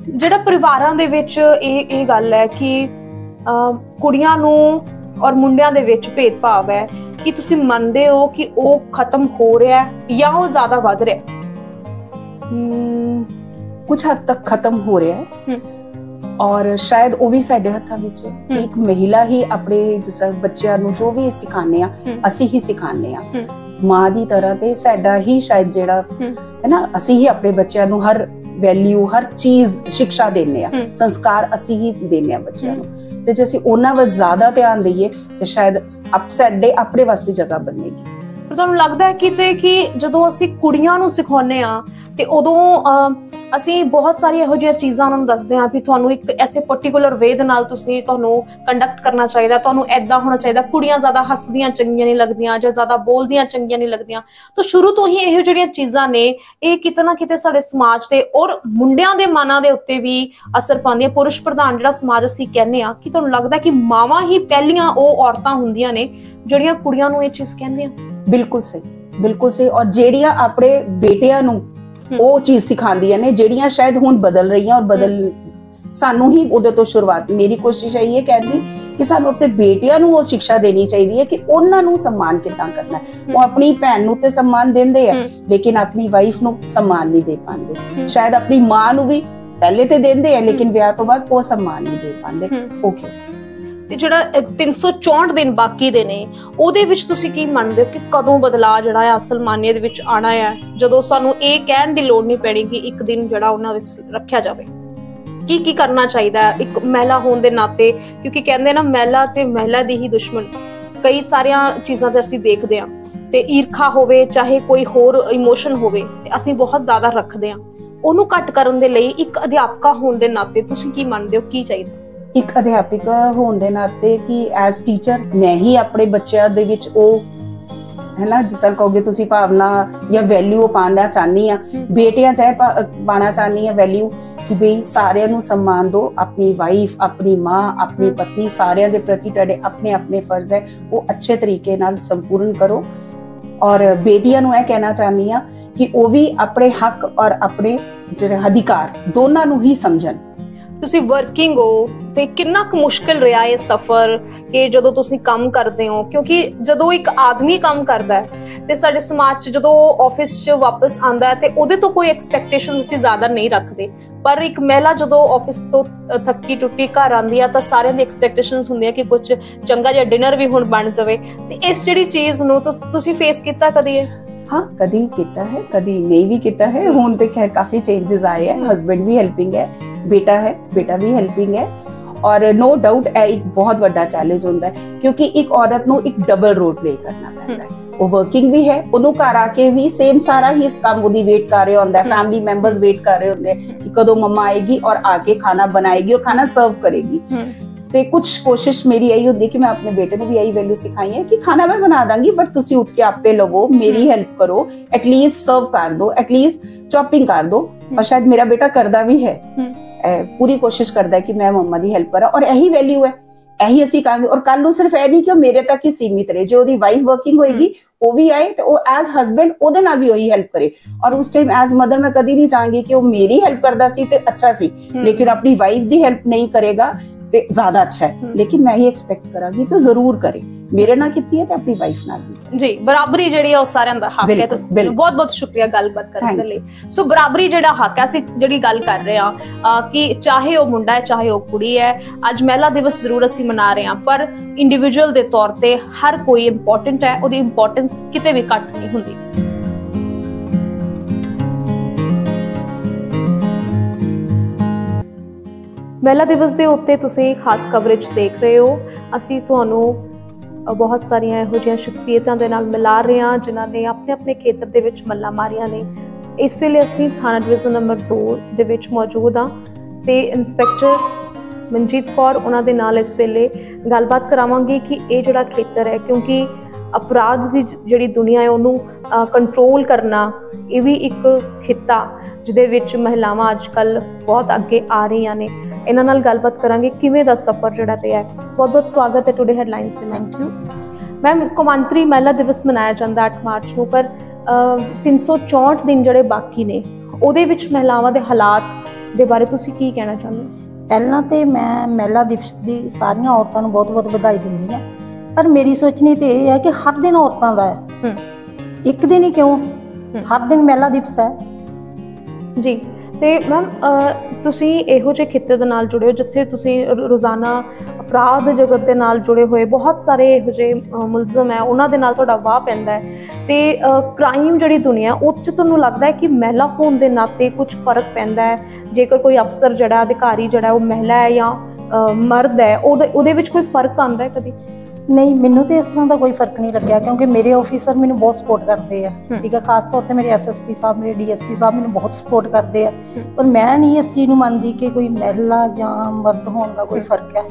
ਜਿਹੜਾ ਪਰਿਵਾਰਾਂ ਦੇ ਵਿੱਚ ਇਹ ਗੱਲ ਹੈ ਕਿ ਕੁੜੀਆਂ ਨੂੰ ਔਰ ਮੁੰਡਿਆਂ ਦੇ ਵਿੱਚ ਭੇਦਭਾਵ ਹੈ, ਕਿ ਤੁਸੀਂ ਮੰਨਦੇ ਹੋ ਕਿ ਉਹ ਖਤਮ ਹੋ ਰਿਹਾ ਹੈ ਜਾਂ ਉਹ ਜ਼ਿਆਦਾ ਵੱਧ ਰਿਹਾ? ਕੁਝ ਹੱਦ ਤੱਕ ਖਤਮ ਹੋ ਰਿਹਾ ਹੈ ਔਰ ਸ਼ਾਇਦ ਉਹ ਵੀ ਸਾਡੇ ਹੱਥਾਂ ਵਿੱਚ ਹੈ। ਇੱਕ ਮਹਿਲਾ ਹੀ ਆਪਣੇ ਜਿਸ ਤਰ੍ਹਾਂ ਬੱਚਿਆਂ ਨੂੰ ਜੋ ਵੀ ਸਿਖਾਉਂਦੇ ਆ, ਅਸੀਂ ਹੀ ਸਿਖਾਉਂਦੇ ਆ। ਮਾਂ ਦੀ ਤਰ੍ਹਾਂ ਤੇ ਸਾਡਾ ਹੀ ਸ਼ਾਇਦ ਜਿਹੜਾ ਹੈ ਨਾ, ਅਸੀਂ ਹੀ ਆਪਣੇ ਬੱਚਿਆਂ ਨੂੰ ਹਰ ਵੈਲਿਊ, ਹਰ ਚੀਜ਼, ਸਿੱਖਿਆ ਦਿੰਦੇ ਆ, ਸੰਸਕਾਰ ਅਸੀਂ ਹੀ ਦਿੰਦੇ ਆ ਬੱਚਿਆਂ ਨੂੰ। ਤੇ ਜੇ ਅਸੀਂ ਉਹਨਾਂ ਵੱਲ ਜ਼ਿਆਦਾ ਧਿਆਨ ਦਈਏ ਤੇ ਸ਼ਾਇਦ ਸਾਡੇ ਆਪਣੇ ਵਾਸਤੇ ਜਗ੍ਹਾ ਬਣੇਗੀ। ਪਰ ਤੁਹਾਨੂੰ ਲੱਗਦਾ ਹੈ ਕਿਤੇ ਕਿ ਜਦੋਂ ਅਸੀਂ ਕੁੜੀਆਂ ਨੂੰ ਸਿਖਾਉਂਦੇ ਆ ਤੇ ਉਦੋਂ ਅਸੀਂ ਬਹੁਤ ਸਾਰੀਆਂ ਇਹੋ ਜਿਹੀਆਂ ਚੀਜ਼ਾਂ ਉਹਨਾਂ ਨੂੰ ਦੱਸਦੇ ਹਾਂ ਵੀ ਤੁਹਾਨੂੰ ਇੱਕ ਐਸੇ ਪਾਰਟਿਕੂਲਰ ਵੇ ਦੇ ਨਾਲ ਤੁਹਾਨੂੰ ਕੰਡਕਟ ਕਰਨਾ ਚਾਹੀਦਾ, ਤੁਹਾਨੂੰ ਐਦਾਂ ਹੋਣਾ ਚਾਹੀਦਾ, ਕੁੜੀਆਂ ਜ਼ਿਆਦਾ ਹੱਸਦੀਆਂ ਚੰਗੀਆਂ ਨਹੀਂ ਲੱਗਦੀਆਂ ਜਾਂ ਜ਼ਿਆਦਾ ਬੋਲਦੀਆਂ ਚੰਗੀਆਂ ਨਹੀਂ ਲੱਗਦੀਆਂ। ਤਾਂ ਸ਼ੁਰੂ ਤੋਂ ਹੀ ਇਹੋ ਜਿਹੜੀਆਂ ਚੀਜ਼ਾਂ ਨੇ ਇਹ ਕਿਤੇ ਨਾ ਕਿਤੇ ਸਾਡੇ ਸਮਾਜ ਤੇ ਔਰ ਮੁੰਡਿਆਂ ਦੇ ਮਨਾਂ ਦੇ ਉੱਤੇ ਵੀ ਅਸਰ ਪਾਉਂਦੀਆਂ। ਪੁਰਸ਼ ਪ੍ਰਧਾਨ ਜਿਹੜਾ ਸਮਾਜ ਅਸੀਂ ਕਹਿੰਦੇ ਆ, ਕਿ ਤੁਹਾਨੂੰ ਲੱਗਦਾ ਕਿ ਮਾਵਾਂ ਹੀ ਪਹਿਲੀਆਂ ਉਹ ਔਰਤਾਂ ਹੁੰਦੀਆਂ ਨੇ ਜਿਹੜੀਆਂ ਕੁੜੀਆਂ ਨੂੰ ਇਹ ਚੀਜ਼ ਕਹਿੰਦੀਆਂ? ਬਿਲਕੁਲ ਸਹੀ। ਔਰ ਜਿਹੜੀਆਂ ਆਪਣੇ ਬੇਟਿਆਂ ਨੂੰ ਉਹ ਚੀਜ਼ ਸਿਖਾਉਂਦੀਆਂ ਨੇ, ਜਿਹੜੀਆਂ ਸ਼ਾਇਦ ਹੁਣ ਬਦਲ ਰਹੀਆਂ ਔਰ ਸਾਨੂੰ ਹੀ ਉਹਦੇ ਤੋਂ ਸ਼ੁਰੂਆਤ। ਮੇਰੀ ਕੋਸ਼ਿਸ਼ ਹੈ ਇਹ ਕਹਿੰਦੀ ਕਿ ਸਾਨੂੰ ਆਪਣੇ ਬੇਟਿਆਂ ਨੂੰ ਉਹ ਸਿੱਖਿਆ ਦੇਣੀ ਚਾਹੀਦੀ ਹੈ ਕਿ ਉਹਨਾਂ ਨੂੰ ਸਨਮਾਨ ਕਿੱਦਾਂ ਕਰਨਾ ਹੈ। ਉਹ ਆਪਣੀ ਭੈਣ ਨੂੰ ਤੇ ਸਨਮਾਨ ਦਿੰਦੇ ਆ, ਲੇਕਿਨ ਆਪਣੀ ਵਾਈਫ ਨੂੰ ਸਨਮਾਨ ਨਹੀਂ ਦੇ ਪਾਉਂਦੇ। ਸ਼ਾਇਦ ਆਪਣੀ ਮਾਂ ਨੂੰ ਵੀ ਪਹਿਲੇ ਤੇ ਦਿੰਦੇ ਆ, ਲੇਕਿਨ ਵਿਆਹ ਤੋਂ ਬਾਅਦ ਉਹ ਸਨਮਾਨ ਨਹੀਂ ਦੇ ਪਾਉਂਦੇ। ਓਕੇ, ਤੇ ਜਿਹੜਾ 364 ਦਿਨ ਬਾਕੀ ਦੇ ਨੇ ਉਹਦੇ ਵਿੱਚ ਤੁਸੀਂ ਕੀ ਮੰਨਦੇ ਹੋ ਕਿ ਕਦੋਂ ਬਦਲਾਅ ਜਿਹੜਾ ਹੈ ਅਸਲਮਾਨੀਅਤ ਦੇ ਵਿੱਚ ਆਣਾ ਹੈ, ਜਦੋਂ ਸਾਨੂੰ ਇਹ ਕਹਿਣ ਦੀ ਲੋੜ ਨਹੀਂ ਪੈਣੀ ਕਿ ਇੱਕ ਦਿਨ ਜਿਹੜਾ ਉਹਨਾਂ ਵਿੱਚ ਰੱਖਿਆ ਜਾਵੇ? ਕੀ ਕਰਨਾ ਚਾਹੀਦਾ ਹੈ ਇੱਕ ਮਹਿਲਾ ਹੋਣ ਦੇ ਨਾਤੇ? ਕਿਉਂਕਿ ਕਹਿੰਦੇ ਨਾ ਮਹਿਲਾ ਤੇ ਮਹਿਲਾ ਦੀ ਹੀ ਦੁਸ਼ਮਣ। ਕਈ ਸਾਰੀਆਂ ਚੀਜ਼ਾਂ ਤੇ ਅਸੀਂ ਦੇਖਦੇ ਹਾਂ ਤੇ ਈਰਖਾ ਹੋਵੇ, ਚਾਹੇ ਕੋਈ ਹੋਰ ਇਮੋਸ਼ਨ ਹੋਵੇ, ਤੇ ਅਸੀਂ ਬਹੁਤ ਜ਼ਿਆਦਾ ਰੱਖਦੇ ਹਾਂ। ਉਹਨੂੰ ਘੱਟ ਕਰਨ ਦੇ ਲਈ ਇੱਕ ਅਧਿਆਪਕਾ ਹੋਣ ਦੇ ਨਾਤੇ ਤੁਸੀਂ ਕੀ ਮੰਨਦੇ ਹੋ ਕੀ ਚਾਹੀਦਾ? ਇੱਕ ਅਧਿਆਪਿਕਾ ਹੋਣ ਦੇ ਨਾਤੇ ਕਿ ਐਜ਼ ਟੀਚਰ ਮੈਂ ਹੀ ਆਪਣੇ ਬੱਚਿਆਂ ਦੇ ਵਿੱਚ ਉਹ है ना, जिस तरह कहोगे तुसी भावना या वैल्यू पाना चाहनी आ, बेटियां चाहे पाना चाहनी है वैल्यू कि भाई सारियां नू सम्मान दो, अपनी वाइफ, अपनी माँ, अपनी पत्नी, सारियां दे प्रति तुहाडे अपने अपने फर्ज है वो अच्छे तरीके नाल संपूर्ण करो। और बेटियां नू यह कहना चाहनी आ कि वो भी अपने हक और अपने जिहड़े अधिकार दोनों नू ही समझन। ਤੁਸੀਂ ਵਰਕਿੰਗ ਹੋ ਤੇ ਕਿੰਨਾ ਕੁ ਮੁਸ਼ਕਿਲ ਰਿਹਾ ਇਹ ਸਫ਼ਰ ਕਿ ਜਦੋਂ ਤੁਸੀਂ ਕੰਮ ਕਰਦੇ ਹੋ, ਕਿਉਂਕਿ ਜਦੋਂ ਇੱਕ ਆਦਮੀ ਕੰਮ ਕਰਦਾ ਹੈ ਤੇ ਸਾਡੇ ਸਮਾਜ 'ਚ ਜਦੋਂ ਆਫਿਸ 'ਚ ਵਾਪਸ ਆਉਂਦਾ ਹੈ ਤੇ ਉਹਦੇ ਤੋਂ ਕੋਈ ਐਕਸਪੈਕਟੇਸ਼ਨਸ ਅਸੀਂ ਜ਼ਿਆਦਾ ਨਹੀਂ ਰੱਖਦੇ, ਪਰ ਇੱਕ ਮਹਿਲਾ ਜਦੋਂ ਆਫਿਸ ਤੋਂ ਥੱਕੀ ਟੁੱਟੀ ਘਰ ਆਉਂਦੀ ਆ ਤਾਂ ਸਾਰਿਆਂ ਦੀ ਐਕਸਪੈਕਟੇਸ਼ਨਸ ਹੁੰਦੀਆਂ ਕਿ ਕੁਝ ਚੰਗਾ ਜਿਹਾ ਡਿਨਰ ਵੀ ਹੁਣ ਬਣ ਜਾਵੇ, ਤੇ ਇਸ ਜਿਹੜੀ ਚੀਜ਼ ਨੂੰ ਤੁਸੀਂ ਫੇਸ ਕੀਤਾ ਕਦੀ? ਇਹ हाँ कदी किया है, कदी नहीं भी किया है। हुण ते खैर काफी चेंजेस आए हैं, हस्बैंड भी हेल्पिंग है, बेटा भी हेल्पिंग है। और नो डाउट एक बहुत बड़ा चैलेंज होता है क्योंकि एक औरत नूं एक डबल रोल प्ले करना पैंदा है। वो वर्किंग भी है, उन्होंने घर आके भी सेम सारा ही इस काम दी वेट कर रहे होंदा है, फैमिली मेंबर्स वेट कर रहे होंदे कि कदों मम्मा आएगी और आके खाना बनाएगी और खाना सर्व करेगी। ते कुछ कोशिश मेरी यही होती है कि मैं अपने बेटे को भी यही वैल्यू सिखाई है कि खाना मैं बना दूंगी बट तुसी उठ के आपे लवो, मेरी हेल्प करो, एटलीस्ट सर्व कर दो, एटलीस्ट चॉपिंग कर दो। और शायद मेरा बेटा करदा भी है, पूरी कोशिश करता है कि मैं मम्मा दी हेल्प करा, और यही वैल्यू है, यही असीं कहांगे। और कल नूं सिर्फ यह नहीं कि मेरे तक ही सीमित रहे, जो ओदी वाइफ वर्किंग होएगी वो भी आए तो एज हस्बैंड ओदे नाल भी वही हेल्प करे। और उस टाइम एज मदर मैं कदी नहीं चाहांगी कि वो मेरी हेल्प करदा सी ते अच्छा सी, लेकिन अपनी वाइफ दी हेल्प नहीं करेगा ते ज्यादा अच्छा है। लेकिन मैं ही एक्सपेक्ट करांगी कि जरूर करे, मेरे ना कीती है ते अपनी वाइफ नाल भी। जी, बराबरी ਜਿਹੜੀ ਆ ਉਹ ਸਾਰਿਆਂ ਦਾ ਹੱਕ ਹੈ। ਤੁਸੀਂ ਬਹੁਤ ਬਹੁਤ ਸ਼ੁਕਰੀਆ ਗੱਲਬਾਤ ਕਰਨ ਦੇ ਲਈ। ਸੋ ਬਰਾਬਰੀ ਜਿਹੜਾ ਹੱਕ ਹੈ, ਅਸੀਂ ਜਿਹੜੀ ਗੱਲ ਕਰ ਰਹੇ ਹਾਂ ਕਿ ਚਾਹੇ ਉਹ ਮੁੰਡਾ ਹੈ ਚਾਹੇ ਉਹ ਕੁੜੀ ਹੈ, ਅੱਜ ਮਹਿਲਾ ਦਿਵਸ ਜ਼ਰੂਰ ਅਸੀਂ ਮਨਾ ਰਹੇ ਹਾਂ, ਪਰ ਇੰਡੀਵਿਜੂਅਲ ਦੇ ਤੌਰ ਤੇ ਹਰ ਕੋਈ ਇੰਪੋਰਟੈਂਟ ਹੈ, ਉਹਦੀ ਇੰਪੋਰਟੈਂਸ ਕਿਤੇ ਵੀ ਘੱਟ ਨਹੀਂ ਹੁੰਦੀ। ਮਹਿਲਾ ਦਿਵਸ ਦੇ ਉੱਤੇ ਤੁਸੀਂ ਖਾਸ ਕਵਰੇਜ ਦੇਖ ਰਹੇ ਹੋ। ਅਸੀਂ ਤੁਹਾਨੂੰ ਬਹੁਤ ਸਾਰੀਆਂ ਇਹੋ ਜਿਹੀਆਂ ਸ਼ਖਸੀਅਤਾਂ ਦੇ ਨਾਲ ਮਿਲਾ ਰਹੇ ਹਾਂ ਜਿਨ੍ਹਾਂ ਨੇ ਆਪਣੇ ਆਪਣੇ ਖੇਤਰ ਦੇ ਵਿੱਚ ਮੱਲਾਂ ਮਾਰੀਆਂ ਨੇ। ਇਸ ਵੇਲੇ ਅਸੀਂ ਥਾਣਾ ਡਿਵੀਜ਼ਨ ਨੰਬਰ 2 ਦੇ ਵਿੱਚ ਮੌਜੂਦ ਹਾਂ ਤੇ ਇੰਸਪੈਕਟਰ ਮਨਜੀਤ ਕੌਰ ਉਹਨਾਂ ਦੇ ਨਾਲ ਇਸ ਵੇਲੇ ਗੱਲਬਾਤ ਕਰਾਵਾਂਗੇ ਕਿ ਇਹ ਜਿਹੜਾ ਖੇਤਰ ਹੈ, ਕਿਉਂਕਿ ਅਪਰਾਧ ਦੀ ਜਿਹੜੀ ਦੁਨੀਆ ਹੈ ਉਹਨੂੰ ਕੰਟਰੋਲ ਕਰਨਾ ਇਹ ਵੀ ਇੱਕ ਖਿੱਤਾ ਜਿਹਦੇ ਵਿੱਚ ਮਹਿਲਾਵਾਂ ਅੱਜ ਕੱਲ੍ਹ ਬਹੁਤ ਅੱਗੇ ਆ ਰਹੀਆਂ ਨੇ। ਇਹਨਾਂ ਨਾਲ ਗੱਲਬਾਤ ਕਰਾਂਗੇ ਕਿਵੇਂ ਦਾ ਸਫ਼ਰ ਜਿਹੜਾ ਰਿਹਾ। ਬਹੁਤ ਬਹੁਤ ਸਵਾਗਤ ਹੈ ਟੁਡੇ ਹੈਡਲਾਈਨਸ ਦੇ। Thank you ma'am. ਕੌਮਾਂਤਰੀ ਮਹਿਲਾ ਦਿਵਸ ਮਨਾਇਆ ਜਾਂਦਾ 8 ਮਾਰਚ ਨੂੰ, ਪਰ 364 ਦਿਨ ਜਿਹੜੇ ਬਾਕੀ ਨੇ ਉਹਦੇ ਵਿੱਚ ਮਹਿਲਾਵਾਂ ਦੇ ਹਾਲਾਤ ਦੇ ਬਾਰੇ ਤੁਸੀਂ ਕੀ ਕਹਿਣਾ ਚਾਹੁੰਦੇ ਹੋ? ਪਹਿਲਾਂ ਤੇ ਮੈਂ ਮਹਿਲਾ ਦਿਵਸ ਦੀ ਸਾਰੀਆਂ ਔਰਤਾਂ ਨੂੰ ਬਹੁਤ ਬਹੁਤ ਵਧਾਈ ਦਿੰਦੀ ਹਾਂ, ਪਰ ਮੇਰੀ ਸੋਚਣੀ ਤੇ ਇਹ ਹੈ ਕਿ ਹਰ ਦਿਨ ਔਰਤਾਂ ਦਾ ਹੈ, ਇੱਕ ਦਿਨ ਹੀ ਕਿਉਂ, ਹਰ ਦਿਨ ਮਹਿਲਾ ਦਿਵਸ ਹੈ। ਜੀ, ਤੇ ਮੈਮ ਤੁਸੀਂ ਇਹੋ ਜਿਹੇ ਖੇਤਰ ਦੇ ਨਾਲ ਜੁੜੇ ਹੋ ਜਿੱਥੇ ਤੁਸੀਂ ਰੋਜ਼ਾਨਾ ਅਪਰਾਧ ਜਗਤ ਦੇ ਨਾਲ ਜੁੜੇ ਹੋਏ ਬਹੁਤ ਸਾਰੇ ਇਹੋ ਜਿਹੇ ਮੁਲਜ਼ਮ ਹੈ, ਉਹਨਾਂ ਦੇ ਨਾਲ ਤੁਹਾਡਾ ਵਾਹ ਪੈਂਦਾ ਹੈ, ਤੇ ਕ੍ਰਾਈਮ ਜਿਹੜੀ ਦੁਨੀਆ ਉਹ 'ਚ ਤੁਹਾਨੂੰ ਲੱਗਦਾ ਹੈ ਕਿ ਮਹਿਲਾ ਹੋਣ ਦੇ ਨਾਤੇ ਕੁਝ ਫਰਕ ਪੈਂਦਾ ਹੈ? ਜੇਕਰ ਕੋਈ ਅਫਸਰ ਜਿਹੜਾ ਅਧਿਕਾਰੀ ਜਿਹੜਾ ਉਹ ਮਹਿਲਾ ਹੈ ਜਾਂ ਮਰਦ ਹੈ, ਉਹਦੇ ਵਿੱਚ ਕੋਈ ਫਰਕ ਆਉਂਦਾ ਹੈ ਕਦੀ? ਨਹੀਂ, ਮੈਨੂੰ ਤੇ ਇਸ ਤਰ੍ਹਾਂ ਦਾ ਕੋਈ ਫਰਕ ਨਹੀਂ ਲੱਗਿਆ ਕਿਉਂਕਿ ਮੇਰੇ ਆਫੀਸਰ ਮੈਨੂੰ ਬਹੁਤ ਸਪੋਰਟ ਕਰਦੇ ਆ। ਠੀਕ ਹੈ, ਖਾਸ ਤੌਰ ਤੇ ਮੇਰੇ ਐਸਐਸਪੀ ਸਾਹਿਬ, ਮੇਰੇ ਡੀਐਸਪੀ ਸਾਹਿਬ ਮੈਨੂੰ ਬਹੁਤ ਸਪੋਰਟ ਕਰਦੇ ਆ। ਪਰ ਮੈਂ ਨਹੀਂ ਇਸ ਚੀਜ਼ ਨੂੰ ਮੰਨਦੀ ਕਿ ਕੋਈ ਮਹਿਲਾ ਜਾਂ ਮਰਦ ਹੋਣ ਦਾ ਕੋਈ ਫਰਕ ਹੈ,